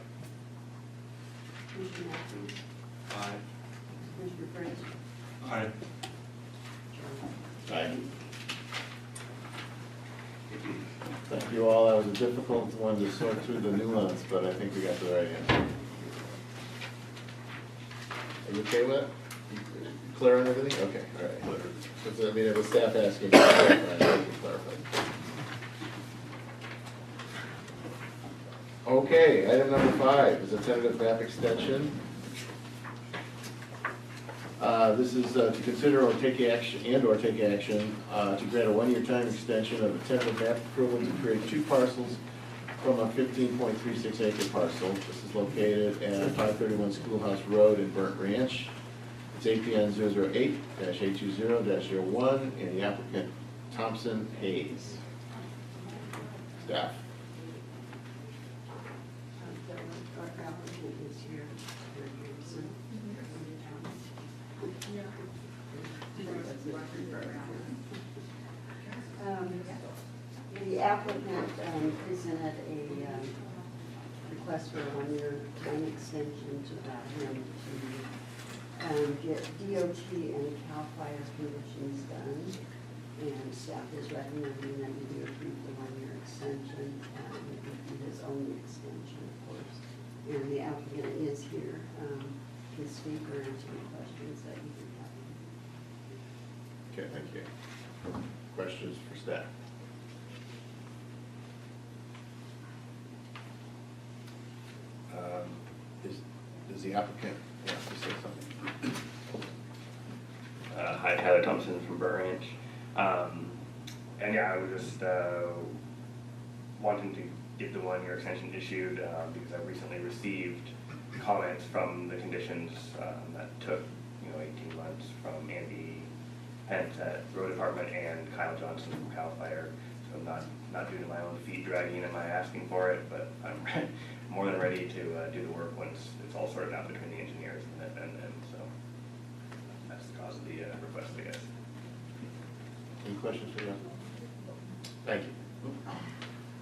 Commissioner Matthews, Aye. Commissioner French, Aye. Aye. Thank you all. That was a difficult one to sort through the nuance, but I think we got the right answer. Are you okay with it? Clear on everything? Okay, all right. Because, I mean, it was staff asking. Clarify. Okay, item number 5 is a tentative map extension. This is to consider or take action, to grant a 1-year time extension of a tentative map approval to create 2 parcels from a 15.36 acre parcel. This is located at 531 Schoolhouse Road in Burnt Ranch. It's APN 008-820-01, and the applicant Thompson Hayes. Staff. our applicant is here, Eric Gibson. The applicant presented a request for a 1-year time extension to allow him to get DOT and CAL FIRE conditions done. And staff is recommending that we approve the 1-year extension, and it would be his only extension, of course. And the applicant is here, can speak or answer any questions that you can have. Okay, thank you. Questions for staff? Does the applicant want to say something? Hi, Tyler Thompson from Burnt Ranch. And yeah, I was just wanting to get the 1-year extension issued because I recently received comments from the conditions that took 18 months from Andy Pence at Road Department and Kyle Johnson from CAL FIRE. So I'm not due to my own feet dragging am I asking for it, but I'm more than ready to do the work once it's all sorted out between the engineers and them. So that's the cause of the request, I guess. Any questions for you? Thank you.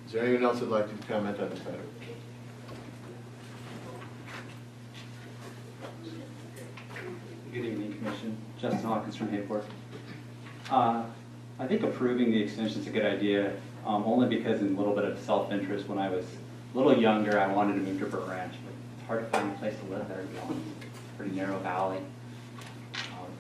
Is there anyone else who'd like to comment on this item? Justin Hawkins from Hayport. I think approving the extension is a good idea, only because in a little bit of self-interest, when I was a little younger, I wanted to move to Burt Ranch, but it's hard to find a place to live there, to be honest. Pretty narrow valley.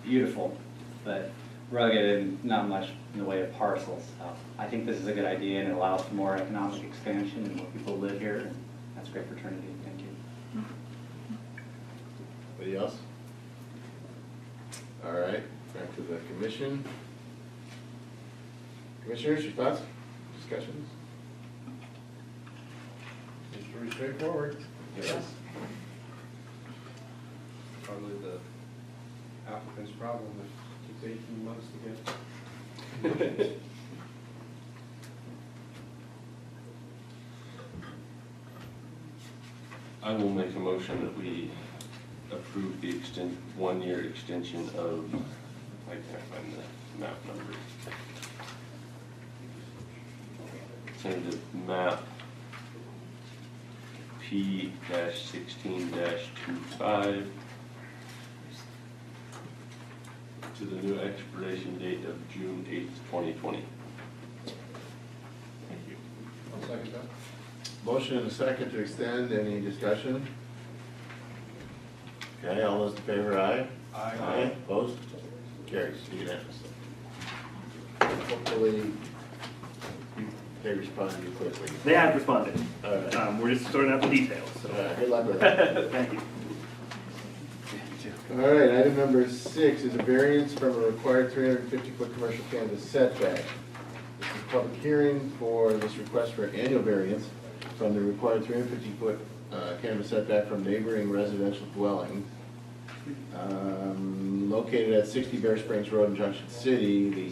Beautiful, but rugged and not much in the way of parcels. So I think this is a good idea, and it allows for more economic expansion and more people live here, and that's great for Trinity. Thank you. Anybody else? All right, back to the commission. Commissioners, your thoughts, discussions? It's pretty straightforward. Yes. Probably the applicant's problem, it takes 18 months to get. I will make a motion that we approve the one-year extension of, I can't find the map number. Tentative map P-16-25 to the new expiration date of June 8th, 2020. Thank you. I'll second that. Motion and a second to extend, any discussion? Okay, all those in favor, aye? Aye. Opposed? Carries unanimously. Hopefully, they respond to you quickly. They have responded. All right. We're just sorting out the details. So. All right, good luck with that. Thank you. All right, item number 6 is a variance from a required 350-foot commercial canvas setback. This is a public hearing for this request for an annual variance from the required 350-foot canvas setback from neighboring residential dwelling. Located at 60 Bear Springs Road in Junction City, the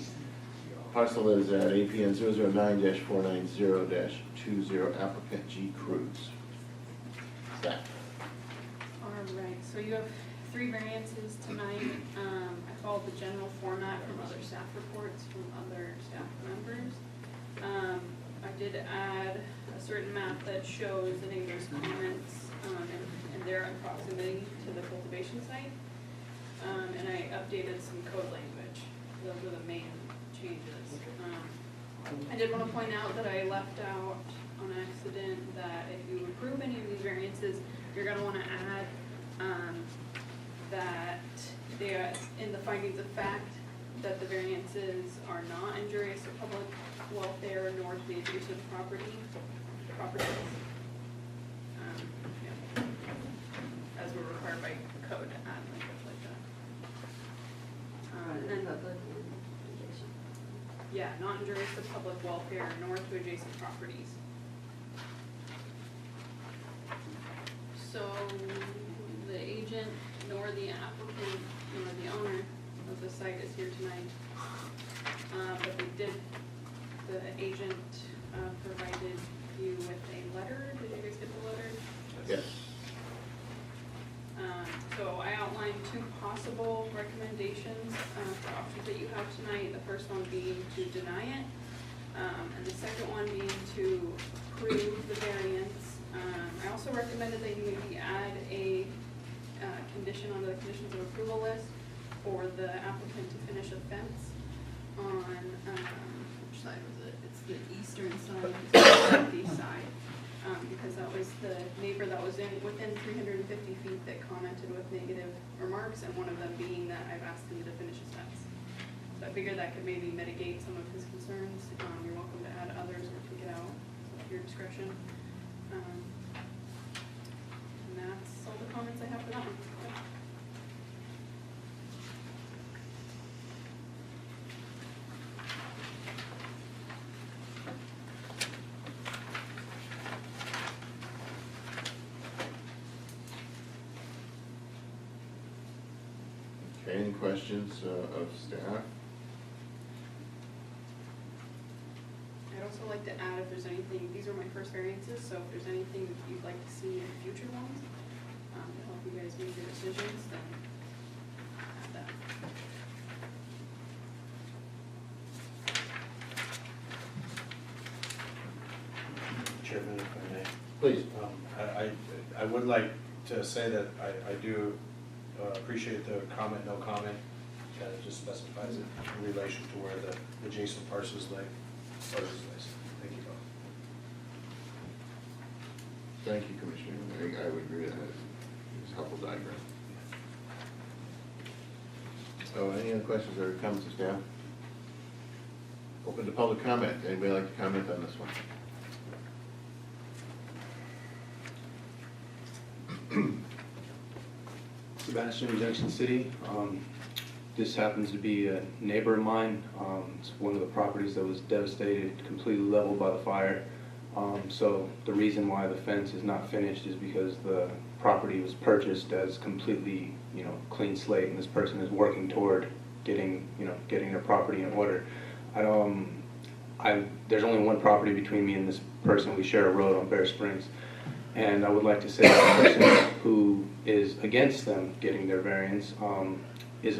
parcel is at APN 009-490-20, applicant G. Cruz. Staff. All right, so you have 3 variances tonight. I followed the general format from other staff reports from other staff members. I did add a certain map that shows the neighbors' comments and their proximity to the cultivation site. And I updated some code language. Those were the main changes. I did want to point out that I left out on accident that if you approve any of these variances, you're going to want to add that they are in the findings of fact that the variances are not injurious to public welfare nor to the adjacent properties. Yeah. As we're required by code to add language like that. And then, yeah, not injurious to public welfare nor to adjacent properties. So the agent nor the applicant nor the owner of the site is here tonight. But the agent provided you with a letter. Did you guys get the letter? Yes. So I outlined 2 possible recommendations for options that you have tonight. The first one being to deny it, and the second one being to approve the variance. I also recommended that you maybe add a condition onto the conditions of approval list for the applicant to finish a fence on, which side was it? It's the eastern side, it's the southeast side. Because that was the neighbor that was within 350 feet that commented with negative remarks, and one of them being that I've asked him to finish his fence. So I figured that could maybe mitigate some of his concerns. You're welcome to add others or take it out, at your discretion. And that's all the comments I have for that one. Okay, any questions of staff? I'd also like to add if there's anything, these are my first variances, so if there's anything that you'd like to see in future ones, to help you guys make your decisions, then add that. Chairman, if I may. Please. I would like to say that I do appreciate the comment, no comment. kind of just specifies it in relation to where the adjacent parcels lay. Thank you, Bob. Thank you, Commissioner. I would agree with that. It's a helpful diagram. So any other questions or comments of staff? Open to public comment. Anybody like to comment on this one? Sebastian, Junction City. This happens to be a neighbor of mine. It's one of the properties that was devastated, completely leveled by the fire. So the reason why the fence is not finished is because the property was purchased as completely, clean slate, and this person is working toward getting their property in order. There's only one property between me and this person. We share a road on Bear Springs. And I would like to say that the person who is against them getting their variance is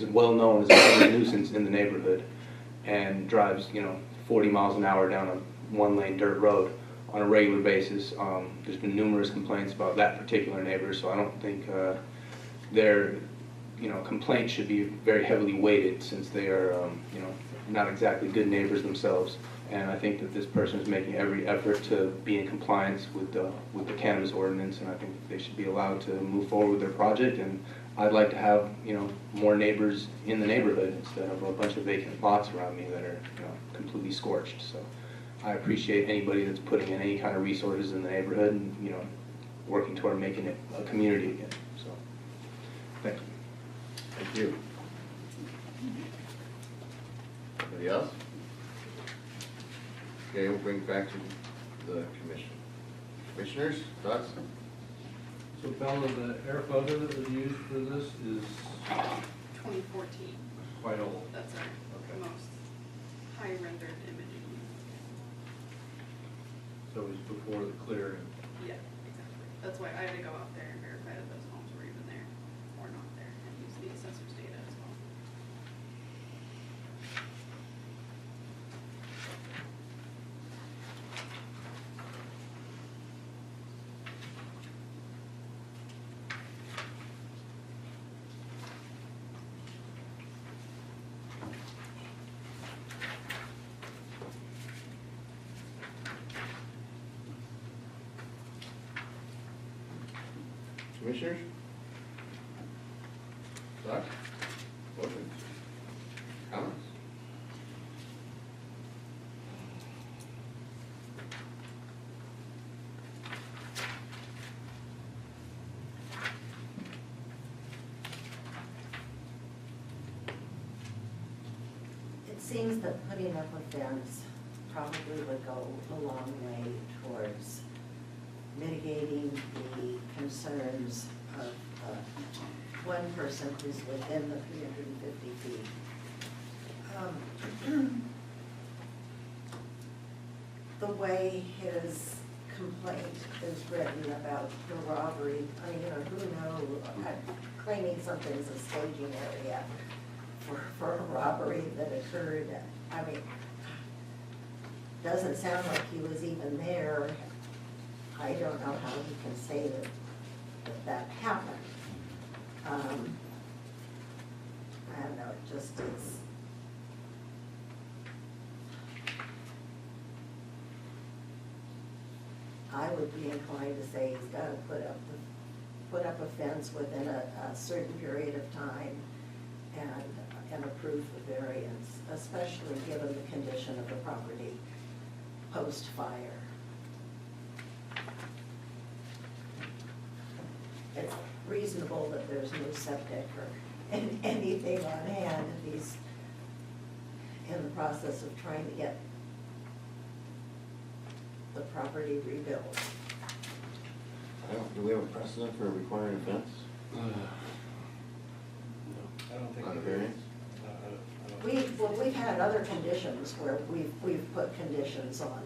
well known as a public nuisance in the neighborhood and drives, 40 miles an hour down a one-lane dirt road on a regular basis. There's been numerous complaints about that particular neighbor, so I don't think their, complaints should be very heavily weighted since they are, not exactly good neighbors themselves. And I think that this person is making every effort to be in compliance with the cannabis ordinance, and I think they should be allowed to move forward with their project. And I'd like to have, more neighbors in the neighborhood instead of a bunch of vacant lots around me that are, completely scorched. So I appreciate anybody that's putting in any kind of resources in the neighborhood and, working toward making it a community again. So, thank you. Thank you. Anybody else? Okay, we'll bring it back to the commission. Commissioners, thoughts? So Bella, the air photo that was used for this is 2014, quite old. that's our most high rendered imaging. So it was before the clearing. Yeah, exactly. That's why I had to go out there and verify that those homes were even there or not there and use the assessor's data as well. Commissioners? Thoughts? Questions? Comments? It seems that putting up a fence probably would go a long way towards mitigating the concerns of one person who's within the 350 feet. The way his complaint is written about the robbery, who knows, claiming something's a staging area for a robbery that occurred, doesn't sound like he was even there. I don't know how he can say that happened. I don't know, it just is. I would be inclined to say he's got to put up a fence within a certain period of time and approve the variance, especially given the condition of the property post-fire. It's reasonable that there's no septic or anything on hand if he's in the process of trying to get the property rebuilt. Do we have a precedent for requiring a fence No, I don't think. on a variance? We've had other conditions where we've put conditions on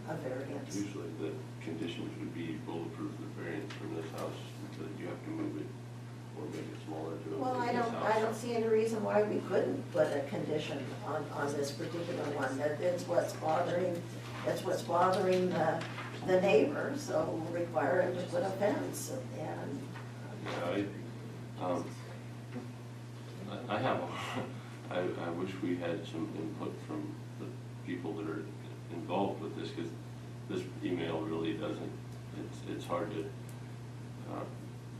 a variance. Usually the conditions would be bulletproof the variance from this house, that you have to move it or make it smaller to Well, I don't see any reason why we couldn't put a condition on this particular one. That's what's bothering the neighbor, so we'll require him to put a fence and. Yeah, I have, I wish we had some input from the people that are involved with this, because this email really doesn't, it's hard to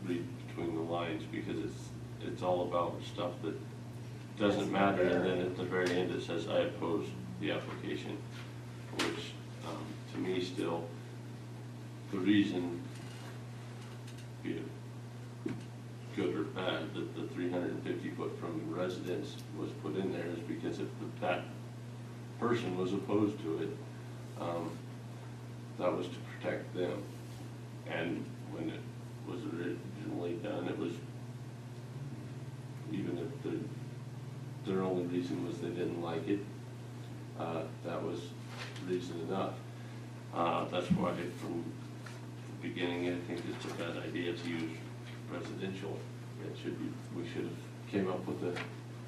read between the lines, because it's all about stuff that doesn't matter, and then at the very end it says, I oppose the application, which, to me still, the reason, be it good or bad, that the 350 foot from the residence was put in there is because if that person was opposed to it, that was to protect them. And when it was originally done, it was, even if their only reason was they didn't like it, that was reason enough. That's why from the beginning, I think it's a bad idea to use residential. It should be, we should have came up with a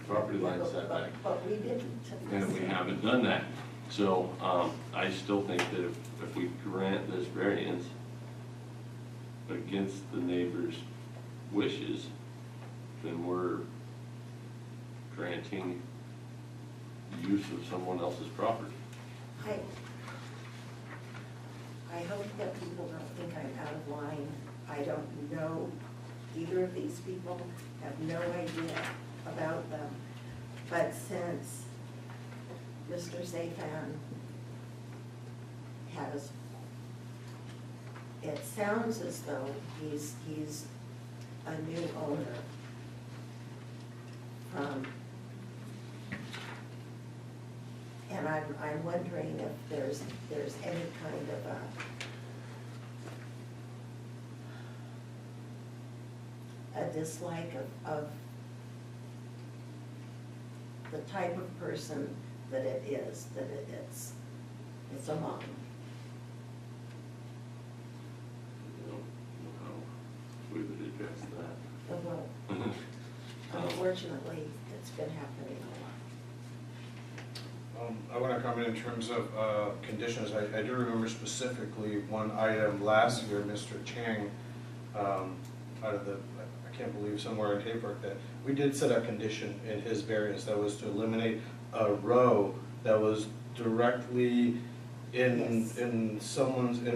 property line setback. But we didn't. And we haven't done that. So I still think that if we grant this variance against the neighbor's wishes, then we're granting use of someone else's property. I hope that people don't think I'm out of line. I don't know either of these people, have no idea about them. But since Mr. Safan has, it sounds as though he's a new owner from, and I'm wondering if there's any kind of a dislike of the type of person that it is, that it's a mom. I don't know how we would address that. Well, unfortunately, it's been happening a lot. I want to comment in terms of conditions. I do remember specifically one item last year, Mr. Chang, out of the, I can't believe somewhere in Haypark, that we did set a condition in his variance that was to eliminate a row that was directly in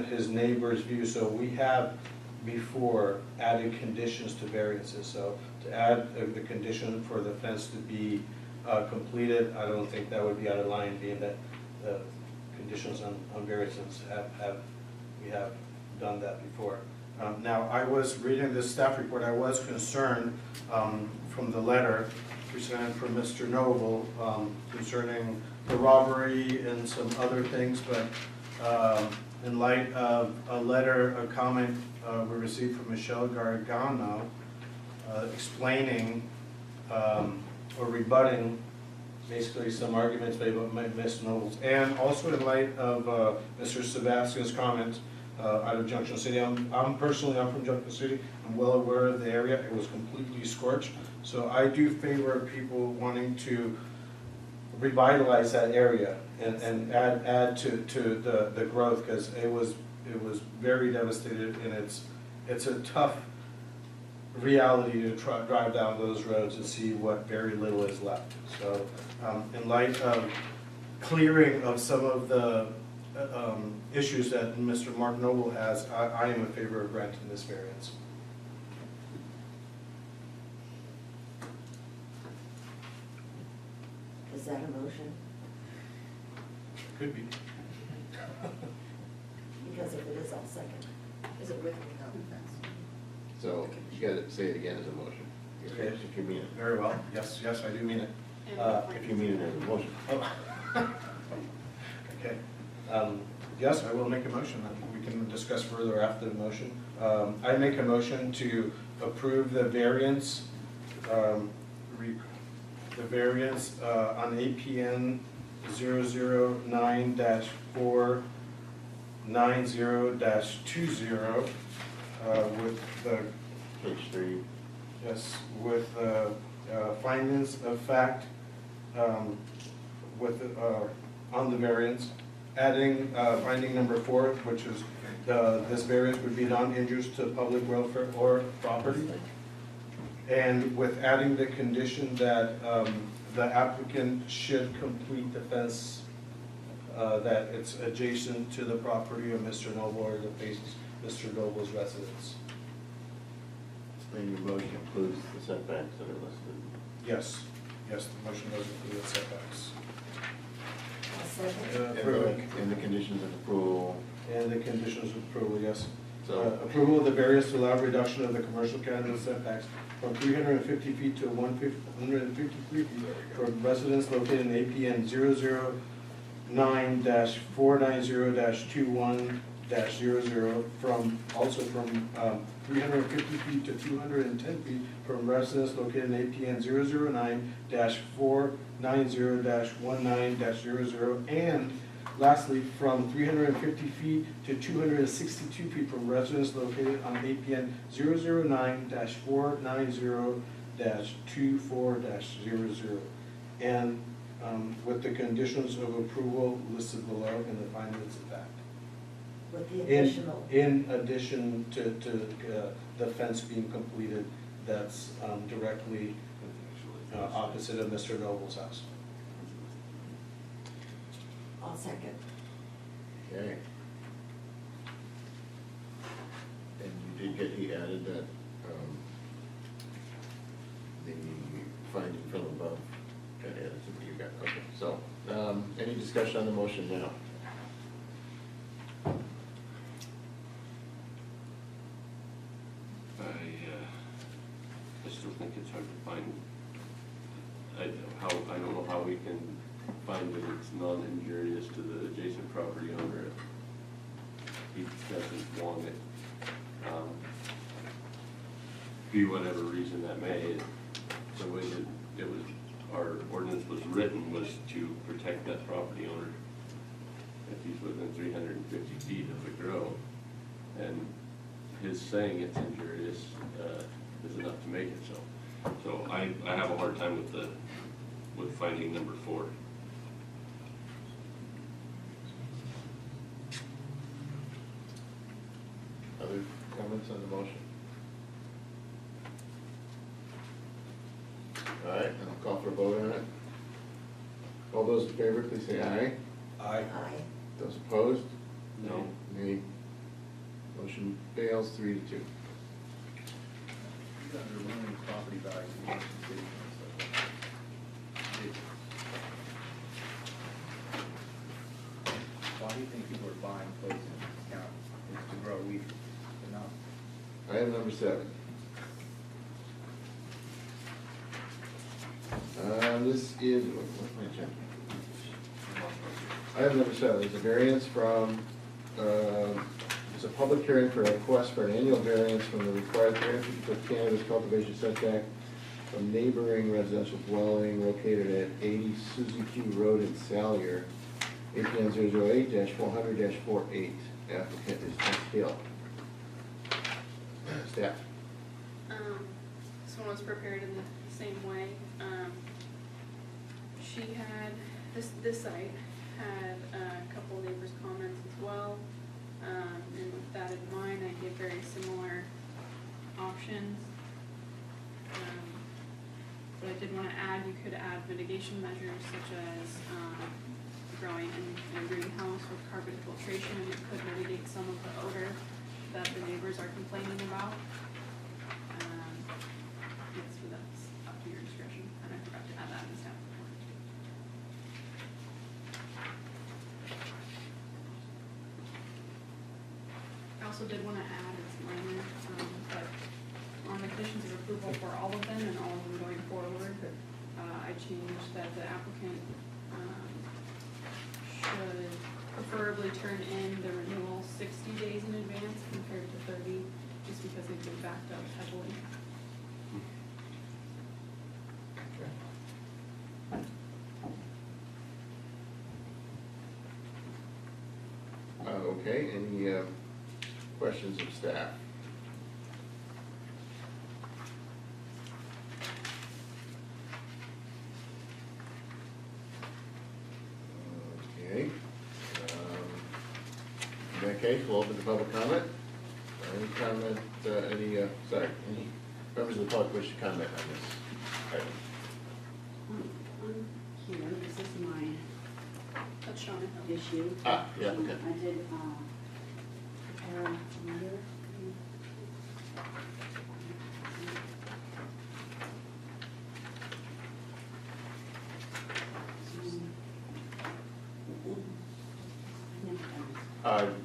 his neighbor's view. So we have before added conditions to variances. So to add the condition for the fence to be completed, I don't think that would be out of line, being that the conditions on variances we have done that before. Now, I was reading this staff report. I was concerned from the letter presented from Mr. Noble concerning the robbery and some other things, but in light of a comment we received from Michelle Gargano explaining or rebutting basically some arguments made by Ms. Nobles, and also in light of Mr. Sebastian's comments out of Junction City. I'm from Junction City. I'm well aware of the area. It was completely scorched. So I do favor people wanting to revitalize that area and add to the growth, because it was very devastated, and it's a tough reality to drive down those roads and see what very little is left. So in light of clearing of some of the issues that Mr. Mark Noble has, I am in favor of granting this variance. Is that a motion? Could be. Because if it is, I'll second. Is it with or without the fence? So you gotta say it again as a motion. Okay. If you mean it. Very well. Yes, I do mean it. If you mean it as a motion. Okay. Yes, I will make a motion. We can discuss further after the motion. I make a motion to approve the variance, on APN 009-490-20 with the Page 3. Yes, with findings of fact with on the variance, adding finding number 4, which is this variance would be non-injurious to public welfare or property. And with adding the condition that the applicant should complete the fence, that it's adjacent to the property of Mr. Noble or that faces Mr. Noble's residence. And your motion includes the setbacks that are listed. Yes, yes, the motion does include the setbacks. I'll second. And the conditions of approval. And the conditions of approval, yes. So- Approval of the variance to allow reduction of the commercial cannabis setbacks from 350 feet to 153 feet for residents located in APN 009-490-21-00, from, also from 350 feet to 210 feet from residents located in APN 009-490-19-00, and lastly, from 350 feet to 262 feet from residents located on APN 009-490-24-00. And with the conditions of approval listed below and the findings of fact. With the additional. In addition to the fence being completed, that's directly opposite of Mr. Noble's house. I'll second. Okay. And you did get, he added that, the finding from above, got added to what you got, okay. So, any discussion on the motion now? I still think it's hard to find, I don't know how we can find that it's non-injurious to the adjacent property owner if he doesn't want it. Be whatever reason that may, the way that it was, our ordinance was written was to protect that property owner if he's within 350 feet of the grow. And his saying it's injurious is enough to make it so. So I have a hard time with finding number 4. Other comments on the motion? All right, and I'll call for a vote on it. All those in favor, please say aye. Aye. Aye. Those opposed? No. Nay. Motion fails 3-2. Under limited property values in Washington City, why do you think people are buying places in this county? It's to grow weed, they're not. Item number 7. This is, what's my agenda? Item number 7 is a variance from, it's a public hearing for a request for an annual variance from the required 350-foot cannabis cultivation setback from neighboring residential dwelling located at 80 Suzy Q Road in Salyer, APN 008-400-48. Applicant is S. Hill. Staff. This one was prepared in the same way. She had, this site had a couple neighbors' comments as well. And with that in mind, I gave very similar options. But I did want to add, you could add mitigation measures such as growing in a greenhouse with carbon filtration, and it could mitigate some of the odor that the neighbors are complaining about. Yes, so that's up to your discretion, and I forgot to add that in the staff report. I also did want to add, it's minor, but on the conditions of approval for all of them and all of them going forward, I changed that the applicant should preferably turn in the renewal 60 days in advance compared to 30, just because they've been backed up heavily. Okay, any questions of staff? Okay. In that case, we'll open the public comment. Any comment, any Members of the public wish to comment on this item? On here, this is my That's Shauna Hill. issue. Ah, yeah, okay. I did, prepare a letter.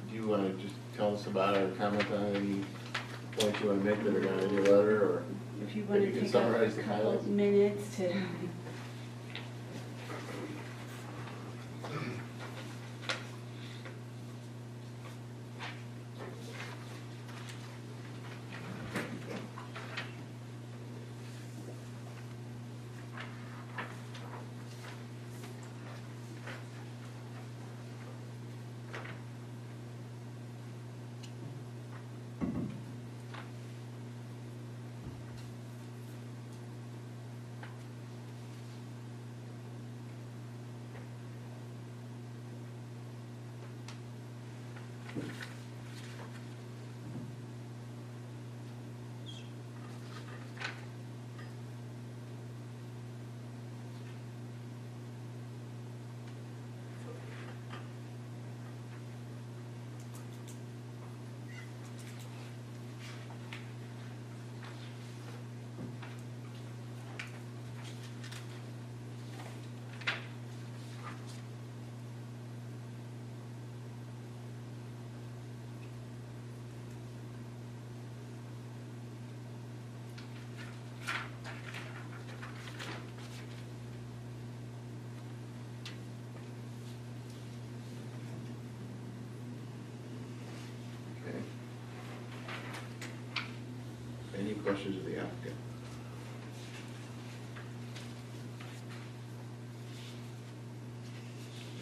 Do you want to just tell us about it or comment on any points you want to make that are going in your letter, or If you want maybe to you can take a summarize the couple highlights? of minutes to. Okay. Any questions of the applicant?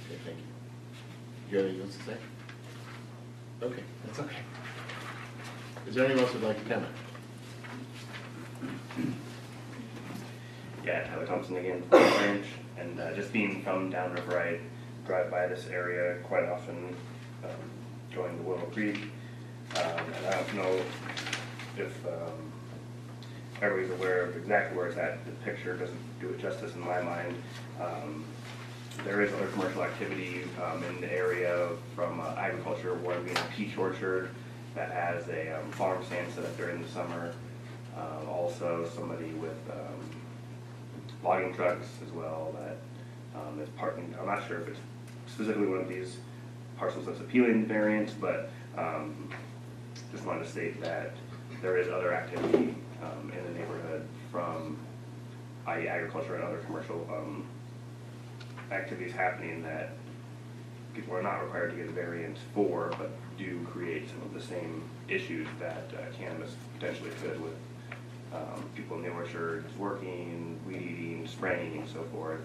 Okay, thank you. You have anything else to say? Okay, that's okay. Is there anyone else who'd like to comment? Yeah, Tyler Thompson again, from the Ranch, and just being from downriver, I drive by this area quite often, going to Willow Creek, and I don't know if everybody's aware of exactly where it's at. The picture doesn't do it justice in my mind. There is other commercial activity in the area from agriculture, one being a peach orchard that has a farm stand set up during the summer. Also somebody with logging trucks as well that is parking. I'm not sure if it's specifically one of these parcels that's appealing variants, but just wanted to state that there is other activity in the neighborhood from i.e. agriculture and other commercial activities happening that people are not required to get a variance for, but do create some of the same issues that cannabis potentially could with people in the orchards working, weed eating, spraying, and so forth.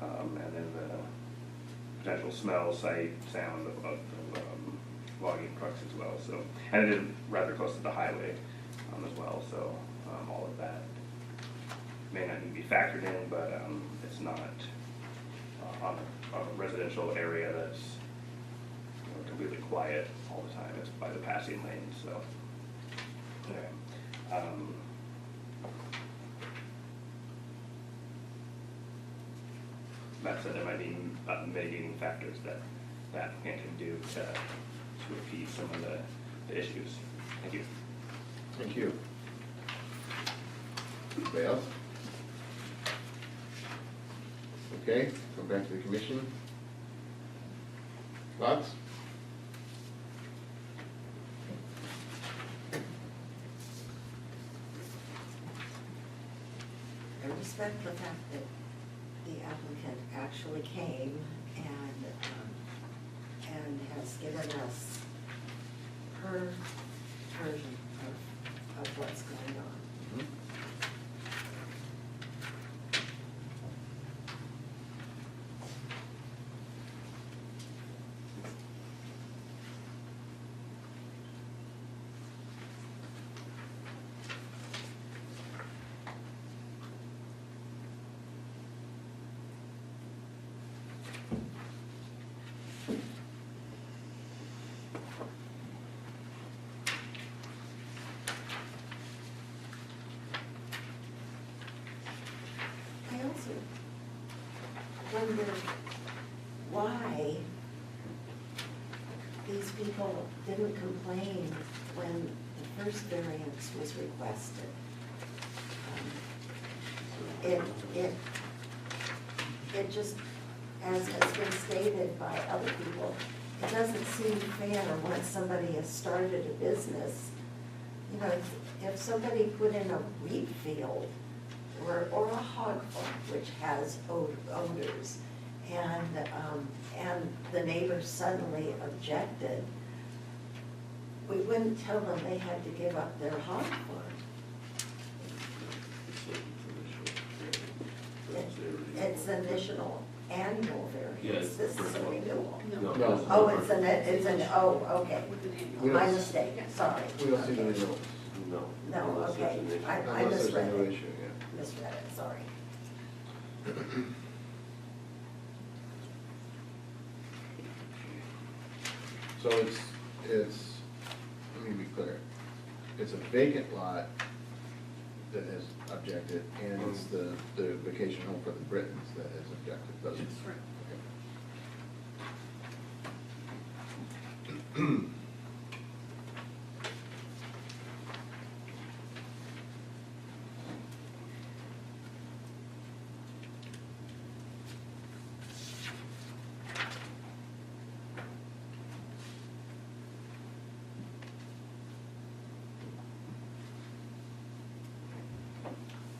And then the potential smell, sight, sound of logging trucks as well. So, and it is rather close to the highway as well. So all of that may not need to be factored in, but it's not on a residential area that's completely quiet all the time. It's by the passing lane. So, yeah. That said, there might be mitigating factors that the applicant can do to appease some of the issues. Thank you. Thank you. Anybody else? Okay, go back to the commission. Thoughts? I respect the fact that the applicant actually came and has given us her version of what's going on. Mhm. wonder why these people didn't complain when the first variance was requested. It just, as has been stated by other people, it doesn't seem fair once somebody has started a business. You know, if somebody put in a wheat field or a hog farm, which has odors, and the neighbors suddenly objected, we wouldn't tell them they had to give up their hog farm. It's an initial annual variance. Yes, This is a renewal. No. Oh, it's okay. We My don't- mistake, sorry. We don't see the renewals. No. No, Unless there's okay. an issue. I Unless there's a misread new it. issue, yeah. Misread it, sorry. So it's, let me be clear, it's a vacant lot that has objected, and it's the vacation home for the Britons that has objected, doesn't it? Right. Okay.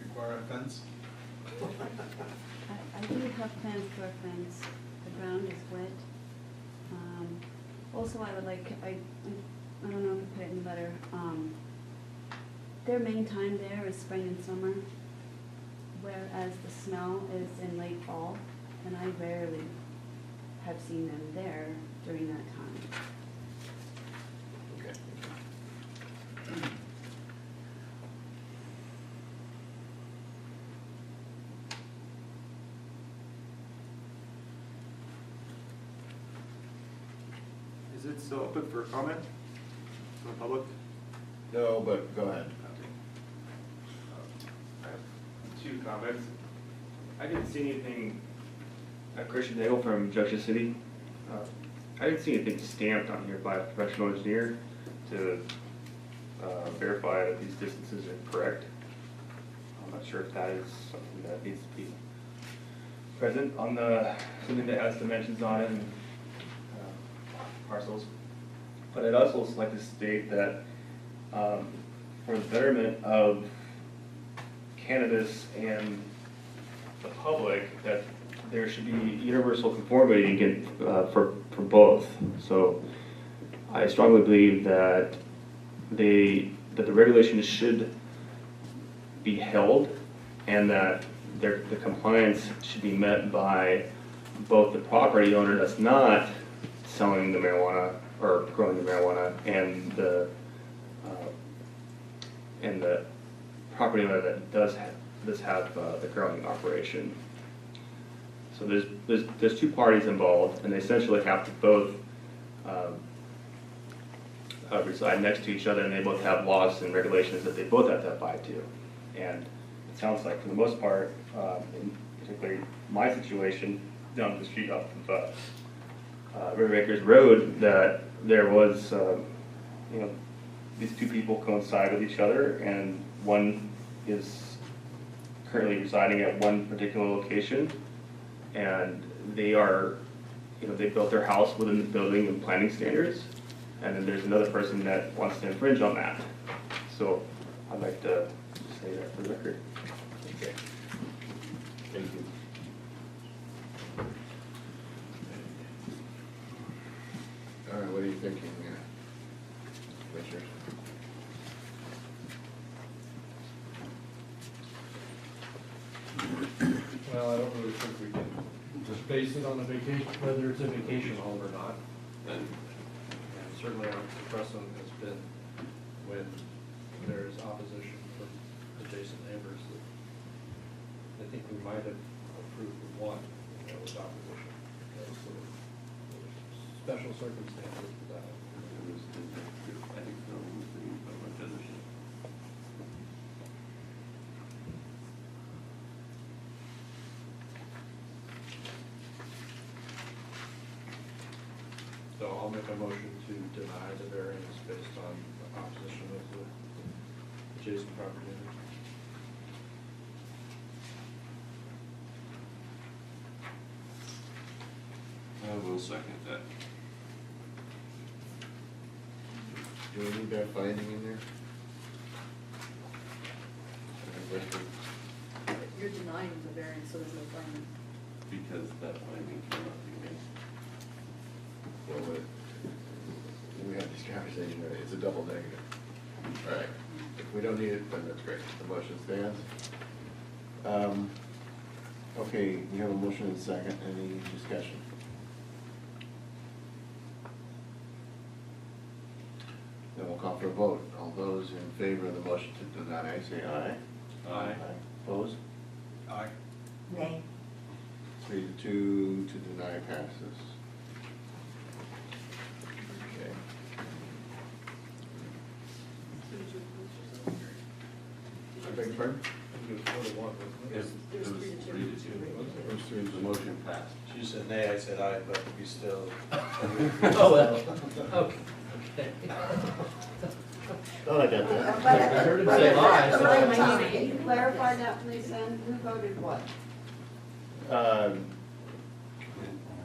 Require a fence? I do have plans for a fence. The ground is wet. Also, I would like, I don't know if I put it in the letter, their main time there is spring and summer, whereas the smell is in late fall, and I rarely have seen them there during that time. Okay. Is it still open for comment from the public? No, but go ahead. I have 2 comments. I didn't see anything, Christian Daigle from Junction City. I didn't see anything stamped on here by a professional engineer to verify that these distances are correct. I'm not sure if that is something that needs to be present on something that has dimensions on it and parcels. But I'd also like to state that for the betterment of cannabis and the public, that there should be universal conformity again, for both. So I strongly believe that the regulations should be held, and that the compliance should be met by both the property owner that's not selling the marijuana or growing the marijuana, and the property owner that does have the growing operation. So there's 2 parties involved, and they essentially have to both reside next to each other, and they both have laws and regulations that they both have to abide to. And it sounds like, for the most part, in particularly my situation down the street off of River Acres Road, that there was, these 2 people coincide with each other, and one is currently residing at one particular location, and they are, they built their house within the building and planning standards, and then there's another person that wants to infringe on that. So I'd like to say that for the record. Okay. Thank you. All right, what are you thinking, Commissioners? Well, I don't really think we can just base it on a vacation, whether it's a vacation home or not. And certainly our precedent has been when there is opposition from adjacent neighbors that I think we might have approved of one, and there was opposition. Okay, so there's special circumstances for that. I think so. I'll make a motion to deny the variance based on opposition of the adjacent property owners. I will second that. Do we need that finding in there? You're denying the variance, so there's no finding. Because that finding cannot be made. Well, we had this conversation, right? It's a double negative. All right, if we don't need it, then that's great, the motion stands. Okay, we have a motion and a second, any discussion? Then we'll call for a vote. All those in favor of the motion to deny, say aye. Aye. Opposed? Aye. Nay. 3-2 to deny passes. Okay. I beg your pardon? It was 4-1, wasn't it? It was 3 to 2. It was 3 to The 2. motion passed. She said nay, I said aye, but we still. Oh, well, okay. Thought I got that. I heard him say aye, so- Can you clarify that, please, then? Who voted what?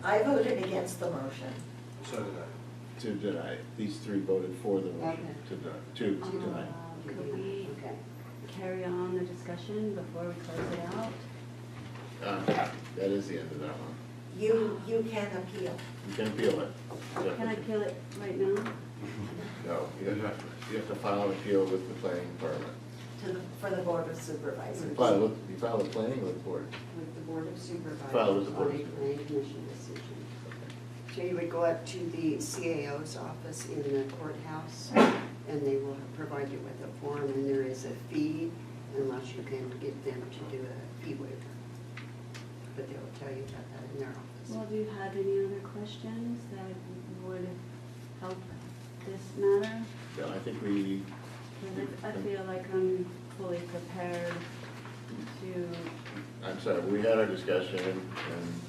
I voted against the motion. So did I. To deny, these three voted for the motion to deny. Could we carry on the discussion before we close it out? That is the end of that one. You can appeal You can appeal it. Can I kill it right now? No, you have to file an appeal with the planning department. for the Board of Supervisors. You file the planning with the board. With the Board of Supervisors File with the Board on of a planning commission decision. So you would go up to the CAO's office in the courthouse, and they will provide you with a form, and there is a fee unless you can get them to do a fee waiver. But they will tell you about that in their office. Well, do you have any other questions that would help this matter? No, I think we, Because I feel like I'm fully prepared to, I'm sorry, we had our discussion and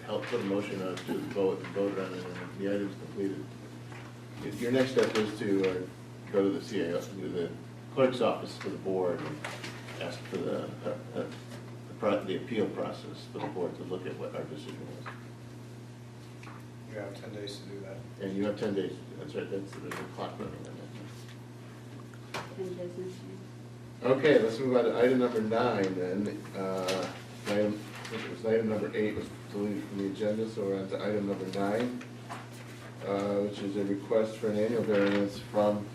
helped put a motion on to vote and voted on it, and the item's completed. Your next step is to go to the CAO, to the clerk's office for the board and ask for the appeal process for the board to look at what our decision was. You have 10 days to do that. And you have 10 days, that's right, there's a clock running on that. in business. Okay, let's move on to item number 9 then. I think it was item number 8 was deleted from the agenda, so we're on to item number 9, which is a request for an annual variance from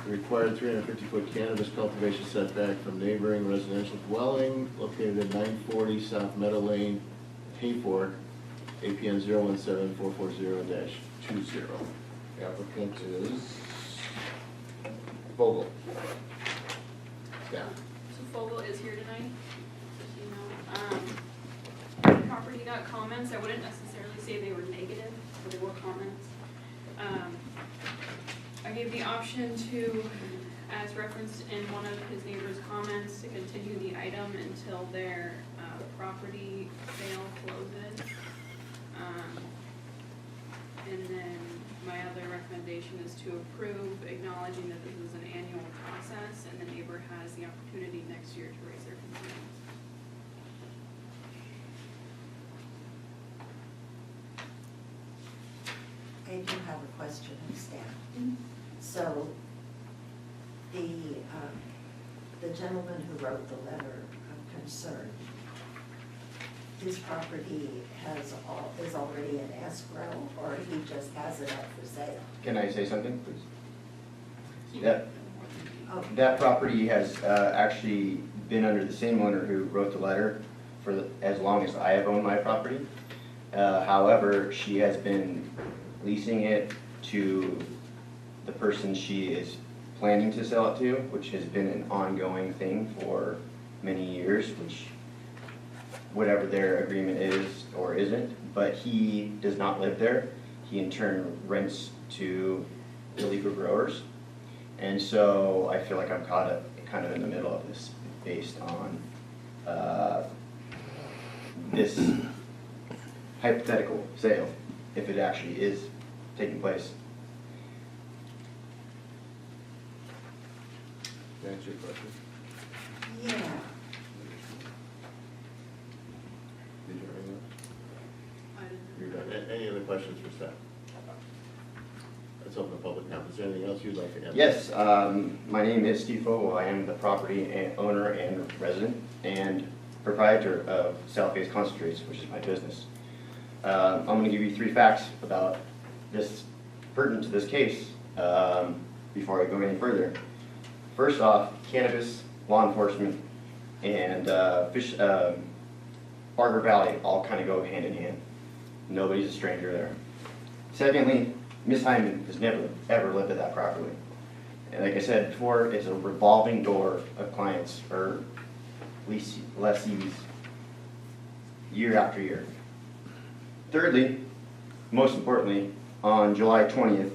the required 350-foot cannabis cultivation setback from neighboring residential dwelling located at 940 South Meadow Lane, Hayfork, APN 017440-20. The applicant is Vogel. Staff. So Fogel is here tonight, just so you know. Property got comments, I wouldn't necessarily say they were negative, but they were comments. I gave the option to, as referenced in one of his neighbor's comments, to continue the item until their property sale closes. And then my other recommendation is to approve, acknowledging that this is an annual process and the neighbor has the opportunity next year to raise their concerns. I do have a question of staff. So, the gentleman who wrote the letter of concern, his property is already in escrow, or he just has it up for sale? Can I say something, please? Oh. That property has actually been under the same owner who wrote the letter for as long as I have owned my property. However, she has been leasing it to the person she is planning to sell it to, which has been an ongoing thing for many years, which whatever their agreement is or isn't, but he does not live there. He in turn rents to illegal growers. And so I feel like I'm caught up kind of in the middle of this based on this hypothetical sale, if it actually is taking place. Can I answer your question? Yeah. Did you have anything? I didn't. You're done. Any other questions for staff? Let's open the public comment. Is there anything else you'd like to add? Yes, my name is Steve Fogel. I am the property owner and resident and proprietor of Southface Concentrates, which is my business. I'm going to give you 3 facts about this, pertinent to this case, before I go any further. First off, cannabis, law enforcement, and Barker Valley all kind of go hand in hand. Nobody's a stranger there. Secondly, Miss Hyman has never, ever lived at that property. And like I said before, it's a revolving door of clients or lessees year after year. Thirdly, most importantly, on July 20th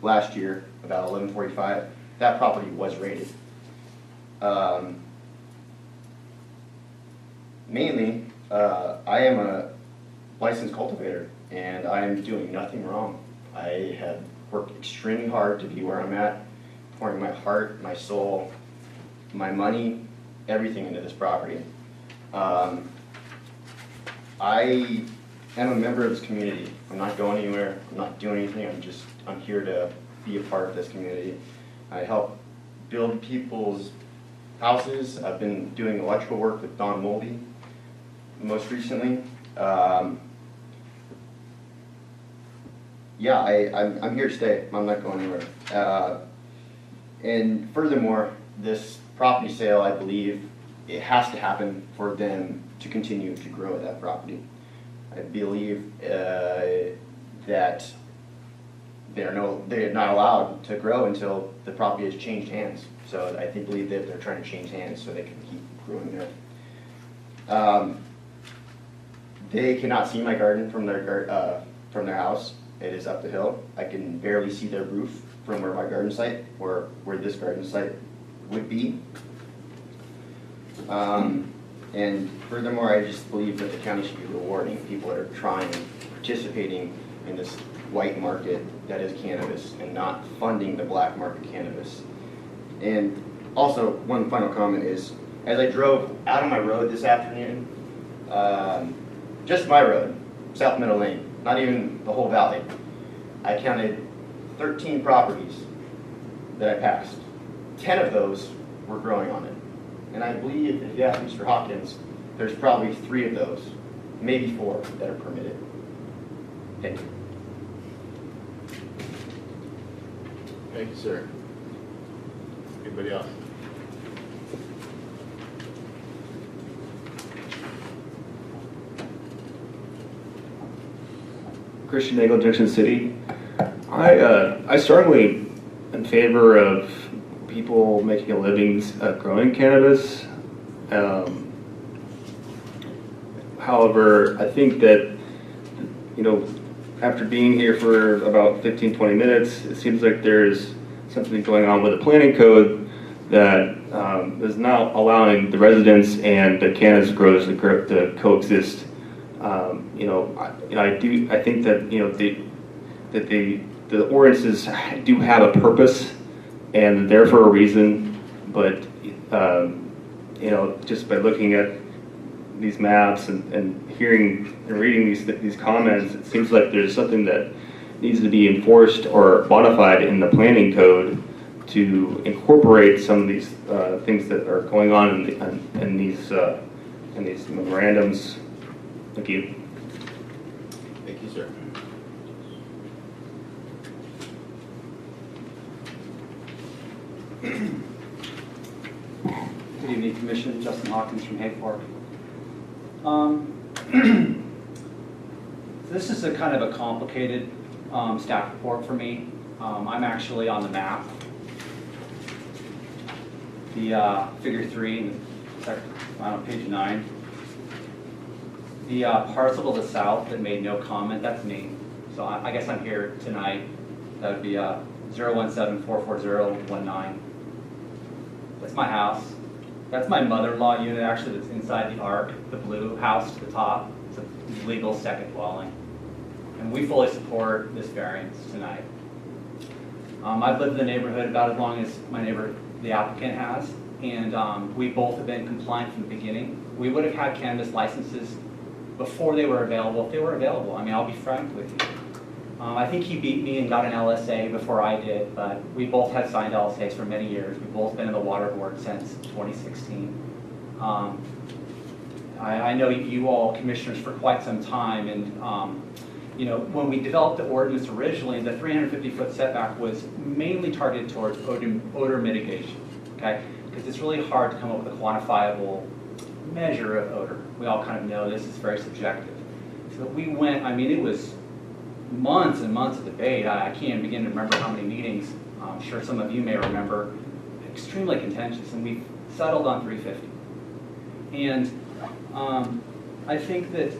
last year, about 11:45, that property was raided. Mainly, I am a licensed cultivator, and I am doing nothing wrong. I have worked extremely hard to be where I'm at, pouring my heart, my soul, my money, everything into this property. I am a member of this community. I'm not going anywhere. I'm not doing anything. I'm here to be a part of this community. I help build people's houses. I've been doing electrical work with Don Moldy most recently. Yeah, I'm here to stay. I'm not going anywhere. And furthermore, this property sale, I believe, it has to happen for them to continue to grow that property. I believe that they're not allowed to grow until the property has changed hands. So I believe that they're trying to change hands so they can keep growing there. They cannot see my garden from their house. It is up the hill. I can barely see their roof from where my garden site, or where this garden site would be. And furthermore, I just believe that the county should be rewarding people that are participating in this white market that is cannabis and not funding the black market cannabis. And also, one final comment is, as I drove out of my road this afternoon, just my road, South Meadow Lane, not even the whole valley, I counted 13 properties that I passed. 10 of those were growing on it. And I believe, if you ask Mr. Hawkins, there's probably 3 of those, maybe 4, that are permitted. Thank you. Thank you, sir. Anybody else? Christian Nagel, Junction City. I strongly in favor of people making a living growing cannabis. However, I think that, after being here for about 15-20 minutes, it seems like there's something going on with the planning code that is not allowing the residents and the cannabis growers to coexist. I think that the ordinances do have a purpose and they're there for a reason, but just by looking at these maps and hearing and reading these comments, it seems like there's something that needs to be enforced or modified in the planning code to incorporate some of these things that are going on in these memorandums. Thank you. Thank you, sir. Good evening, Commission. Justin Hawkins from Hayfork. This is a kind of a complicated staff report for me. I'm actually on the map. The figure 3, on page 9. The parcel to the south that made no comment, that's me. So I guess I'm here tonight. That would be 017-440-19. That's my house. That's my mother-in-law unit, actually, that's inside the arc, the blue house to the top. It's a legal second dwelling. And we fully support this variance tonight. I've lived in the neighborhood about as long as my neighbor, the applicant, has, and we both have been compliant from the beginning. We would have had cannabis licenses before they were available, if they were available. I mean, I'll be frank with you. I think he beat me and got an LSA before I did, but we both had signed LSAs for many years. We've both been in the water board since 2016. I know you all commissioners for quite some time, and you know, when we developed the ordinance originally, the 350-foot setback was mainly targeted towards odor mitigation, okay? Because it's really hard to come up with a quantifiable measure of odor. We all kind of know this is very subjective. So we went, I mean, it was months and months of debate. I can't begin to remember how many meetings. I'm sure some of you may remember. Extremely contentious, and we settled on 350. And I think that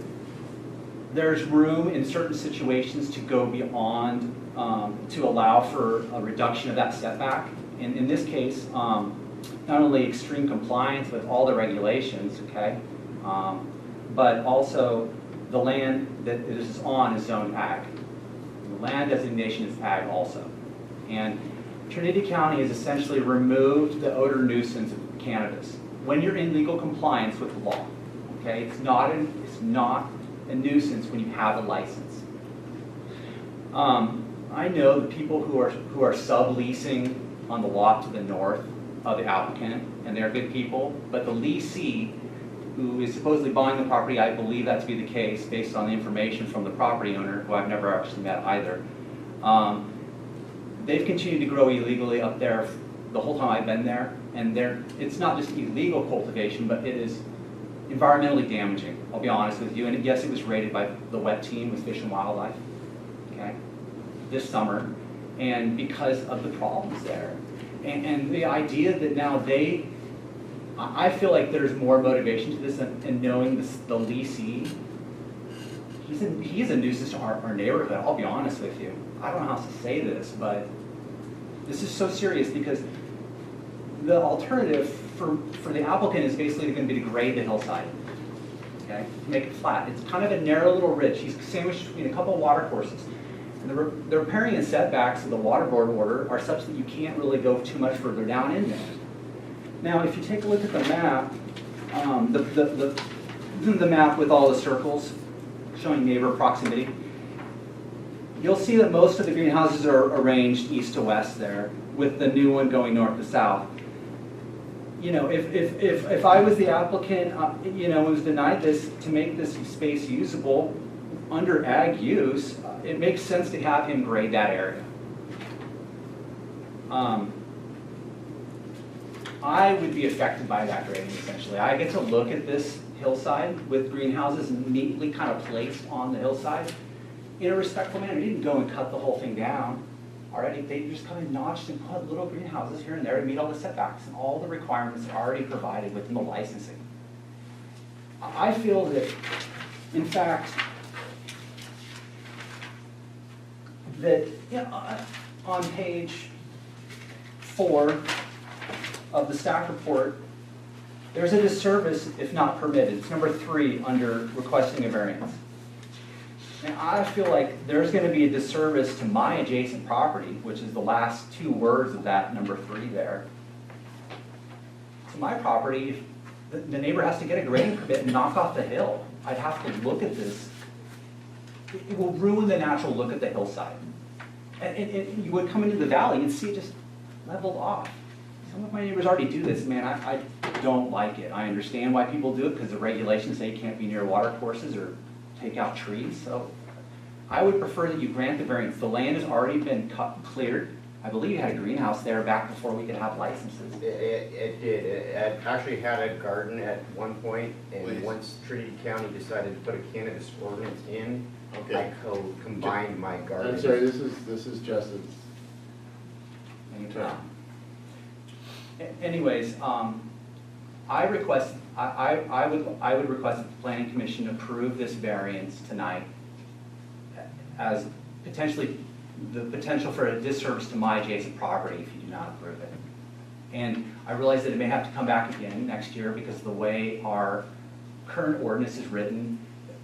there's room in certain situations to go beyond, to allow for a reduction of that setback. In this case, not only extreme compliance with all the regulations, okay, but also the land that this is on is zoned ag. The land designation is ag also. And Trinity County has essentially removed the odor nuisance of cannabis when you're in legal compliance with the law. Okay, it's not a nuisance when you have a license. I know the people who are subleasing on the lot to the north of the applicant, and they're good people, but the leasee who is supposedly buying the property, I believe that to be the case based on the information from the property owner, who I've never actually met either. They've continued to grow illegally up there the whole time I've been there, and it's not just illegal cultivation, but it is environmentally damaging, I'll be honest with you. And yes, it was rated by the wet team with Fish and Wildlife, okay, this summer, and because of the problems there. And the idea that now I feel like there's more motivation to this, and knowing the leasee, he's a nuisance to our neighborhood, I'll be honest with you. I don't know how else to say this, but this is so serious because the alternative for the applicant is basically going to be to grade the hillside, okay, make it flat. It's kind of a narrow little ridge. He's sandwiched between a couple of water courses. And the riparian setbacks of the water board order are such that you can't really go too much further down in there. Now, if you take a look at the map, the map with all the circles showing neighbor proximity, you'll see that most of the greenhouses are arranged east to west there, with the new one going north to south. You know, if I was the applicant, you know, was denied this to make this space usable under ag use, it makes sense to have him grade that area. I would be affected by that grading, essentially. I get to look at this hillside with greenhouses neatly kind of placed on the hillside in a respectful manner. They didn't go and cut the whole thing down already. They just kind of notched and put little greenhouses here and there to meet all the setbacks and all the requirements already provided within the licensing. I feel that, in fact, that on page 4 of the staff report, there's a disservice if not permitted. It's number 3 under requesting a variance. And I feel like there's going to be a disservice to my adjacent property, which is the last 2 words of that number 3 there. To my property, if the neighbor has to get a grading permit and knock off the hill. I'd have to look at this. It will ruin the natural look at the hillside. And you would come into the valley and see it just leveled off. Some of my neighbors already do this. Man, I don't like it. I understand why people do it because the regulations say you can't be near water courses or take out trees. So I would prefer that you grant the variance. The land has already been cleared. I believe you had a greenhouse there back before we could have licenses. It did. It actually had a garden at one point, and Please. once Trinity County decided to put a cannabis ordinance in, Okay. I combined my garden. I'm sorry, this is Justin's. Anyways, I would request that the Planning Commission approve this variance tonight as potentially the potential for a disservice to my adjacent property if you do not approve it. And I realize that it may have to come back again next year because of the way our current ordinance is written.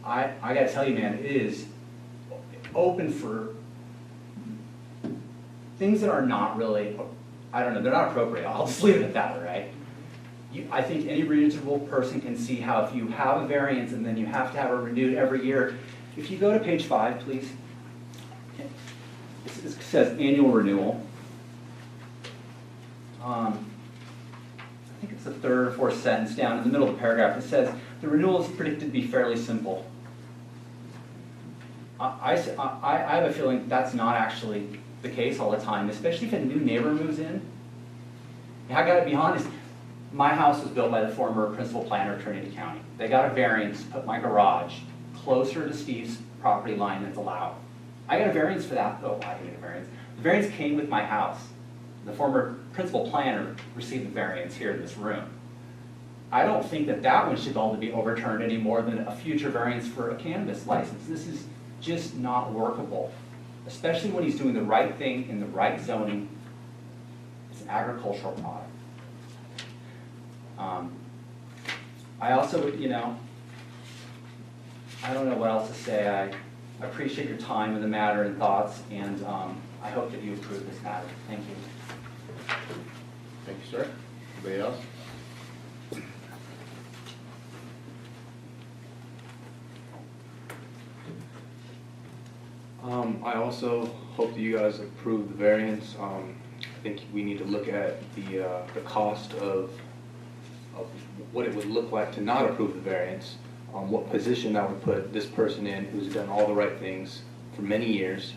I gotta tell you, man, it is open for things that are not really, I don't know, they're not appropriate. I'll just leave it at that, right? I think any reasonable person can see how if you have a variance and then you have to have it renewed every year. If you go to page 5, please. It says annual renewal. I think it's the third or fourth sentence down in the middle of the paragraph. It says the renewal is predicted to be fairly simple. I have a feeling that's not actually the case all the time, especially if a new neighbor moves in. And I gotta be honest, my house was built by the former principal planner of Trinity County. They got a variance to put my garage closer to Steve's property line that's allowed. I got a variance for that, though. I didn't get a variance. The variance came with my house. The former principal planner received the variance here in this room. I don't think that that one should all be overturned any more than a future variance for a cannabis license. This is just not workable, especially when he's doing the right thing in the right zoning. It's an agricultural product. I also, I don't know what else to say. I appreciate your time in the matter and thoughts, and I hope that you approve this matter. Thank you. Thank you, sir. Anybody else? I also hope that you guys approve the variance. I think we need to look at the cost of what it would look like to not approve the variance, what position that would put this person in who's done all the right things for many years.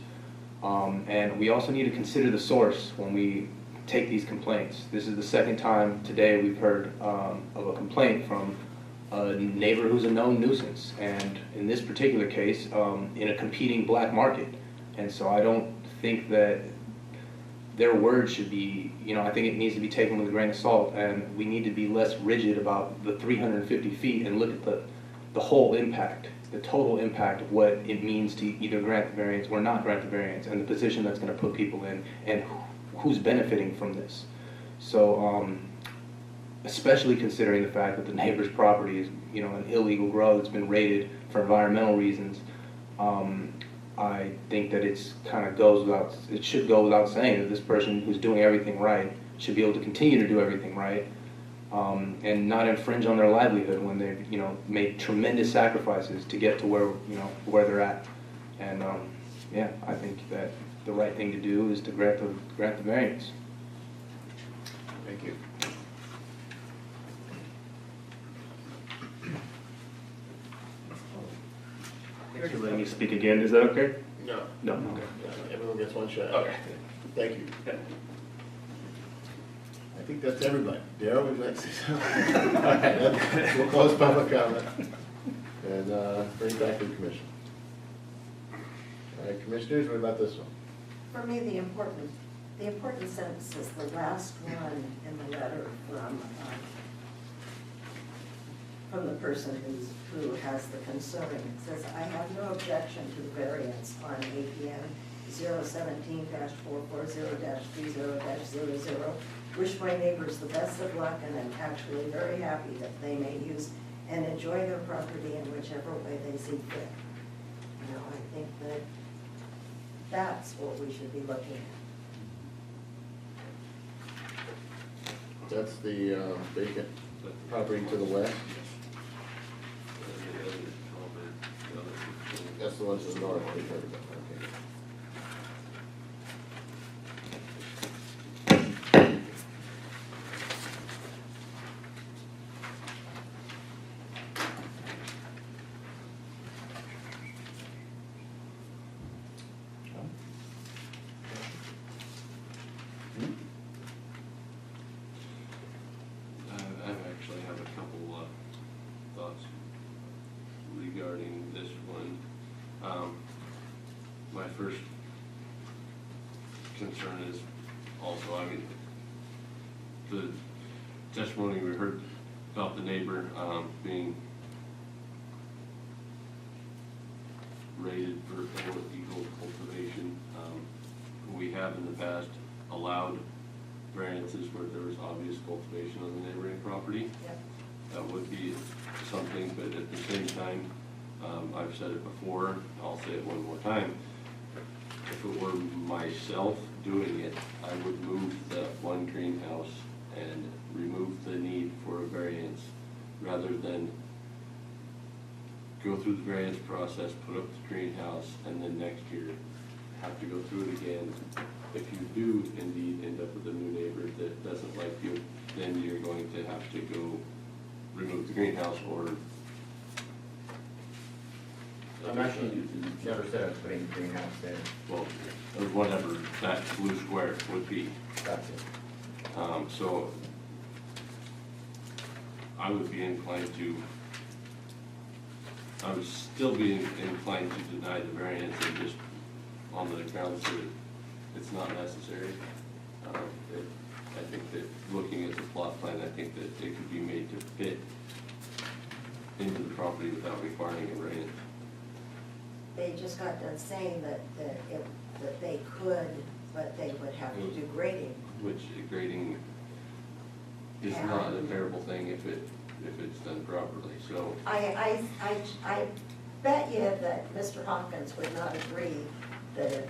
And we also need to consider the source when we take these complaints. This is the second time today we've heard of a complaint from a neighbor who's a known nuisance, and in this particular case, in a competing black market. And so I don't think that their word should be, I think it needs to be taken with a grain of salt, and we need to be less rigid about the 350 feet and look at the whole impact, the total impact of what it means to either grant the variance or not grant the variance, and the position that's going to put people in, and who's benefiting from this. So, especially considering the fact that the neighbor's property is, an illegal grow that's been raided for environmental reasons, I think that it should go without saying that this person who's doing everything right should be able to continue to do everything right, and not infringe on their livelihood when they've, made tremendous sacrifices to get to where they're at. And I think that the right thing to do is to grant the variance. Thank you. Thanks for letting me speak again. Is that okay? No. No, okay. Everyone gets one shot. Okay. Thank you. Yeah. I think that's everybody. Darryl, would you like to say something? All right, we'll close public comment and bring it back to the commission. All right, commissioners, what about this one? For me, the important sentence is the last one in the letter from the person who has the concern. It says, I have no objection to the variance on APN 017-440-30-00. Wish my neighbors the best of luck, and I'm actually very happy that they may use and enjoy their property in whichever way they see fit. I think that that's what we should be looking at. That's the vacant property to the west. That's the one to the north. We've heard about. Okay. I actually have a couple thoughts regarding this one. My first concern is also, the testimony we heard about the neighbor being rated for illegal cultivation. We have in the past allowed variances where there was obvious cultivation on the neighboring property. Yep. That would be something, but at the same time, I've said it before, I'll say it one more time. If it were myself doing it, I would move the one greenhouse and remove the need for a variance, rather than go through the variance process, put up the greenhouse, and then next year have to go through it again. If you do indeed end up with a new neighbor that doesn't like you, then you're going to have to go remove the greenhouse or. I'm actually never said I was putting a greenhouse there. Well, or whatever that blue square would be. That's it. So I would be inclined to, I would still be inclined to deny the variance and just on the grounds that it's not necessary. I think that looking at the plot plan, I think that it could be made to fit into the property without requiring a variance. They just got done saying that they could, but they would have to do grading. Which grading is not a terrible thing if it's done properly, so. I bet you that Mr. Hawkins would not agree that it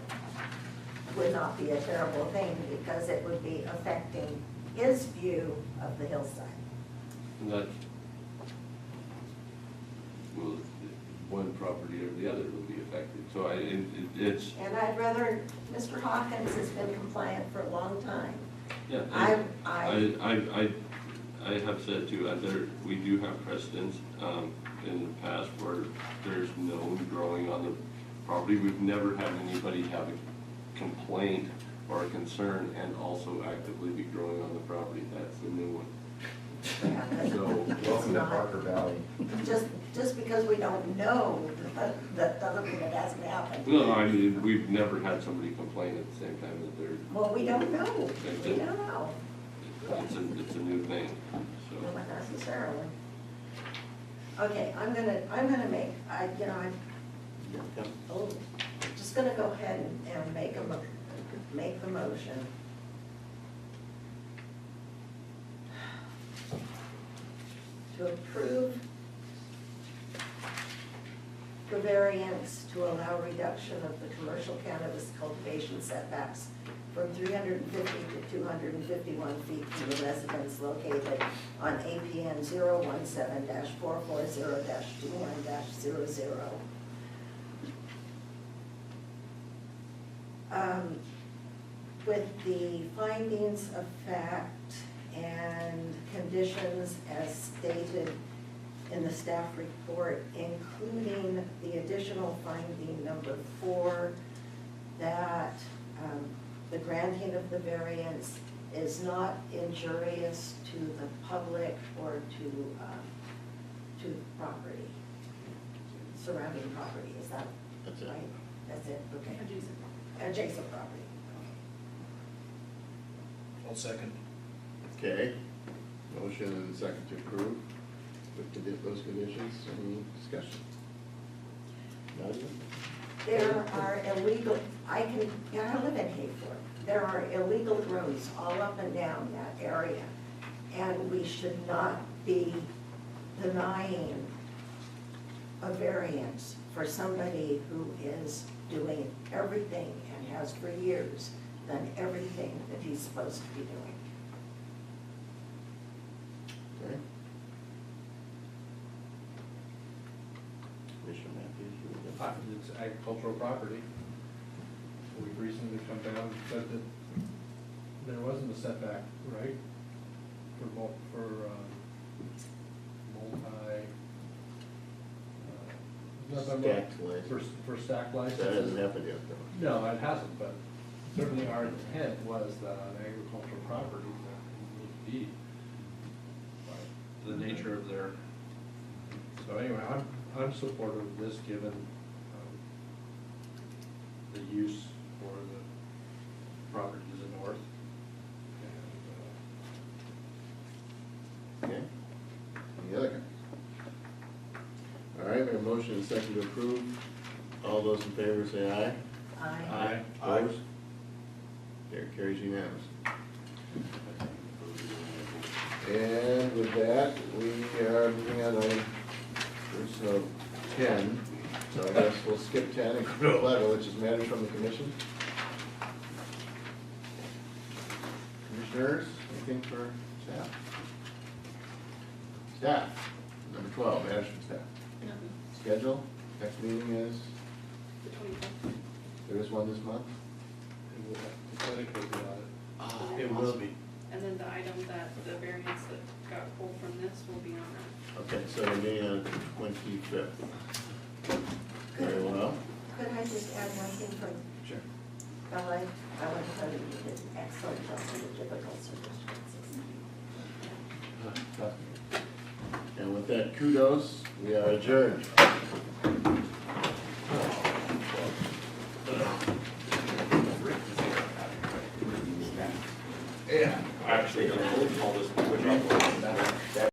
would not be a terrible thing, because it would be affecting his view of the hillside. And that's, well, one property or the other will be affected, so it's. And I'd rather, Mr. Hawkins has been compliant for a long time. Yeah, I have said too, we do have precedents, in the past where there's no growing on the property. We've never had anybody have a complaint or a concern and also actively be growing on the property. That's the new one. So, Welcome to Parker Valley. Just because we don't know, that doesn't mean it hasn't happened. no, I mean, we've never had somebody complain at the same time that they're. Well, we don't know. We don't know. It's a new thing, so. Not necessarily. Okay, I'm gonna make, just gonna go ahead and make the motion. To approve the variance to allow reduction of the commercial cannabis cultivation setbacks from 350 to 251 feet from the residence located on APN 017-440-21-00. With the findings of fact and conditions as stated in the staff report, including the additional finding number 4, that the granting of the variance is not injurious to the public or to the property, surrounding property. Is that That's it. right? That's it, okay. Adjacent. Adjacent property. I'll second. Okay, motion and second to approve with those conditions. Any discussion? Nadia? There are illegal, I live in Hayford. There are illegal grows all up and down that area. And we should not be denying a variance for somebody who is doing everything and has for years done everything that he's supposed to be doing. Okay. Commissioner Matthews, you would go. It's agricultural property. We've recently come down and said that there wasn't a setback, right? For multi, Stacked license. for stack licenses. That hasn't happened yet, though. No, it hasn't, but certainly our intent was that on agricultural property, that need to be by the nature of their, so anyway, I'm supportive of this, given the use for the property to the north. Okay. Any other comments? All right, we have a motion and second to approve. All those in favor say aye. Aye. Opposed? There, carries unanimous. And with that, we are moving on to personal 10, so I guess we'll skip 10 and go to 11, which is matters from the commission. Commissioners, anything for staff? Staff, number 12, matters from staff. Nothing. Schedule, next meeting is, The 25th. there is one this month? And we'll have to clinic with the audit. Oh, It will be. And then the item that, the variance that got pulled from this will be on that. Okay, so the meeting on 25th. Very well. Could I just add one thing from Sure. Bella? I want to tell you you did an excellent job under difficult circumstances. And with that, kudos, we are adjourned. Yeah. Actually, all this.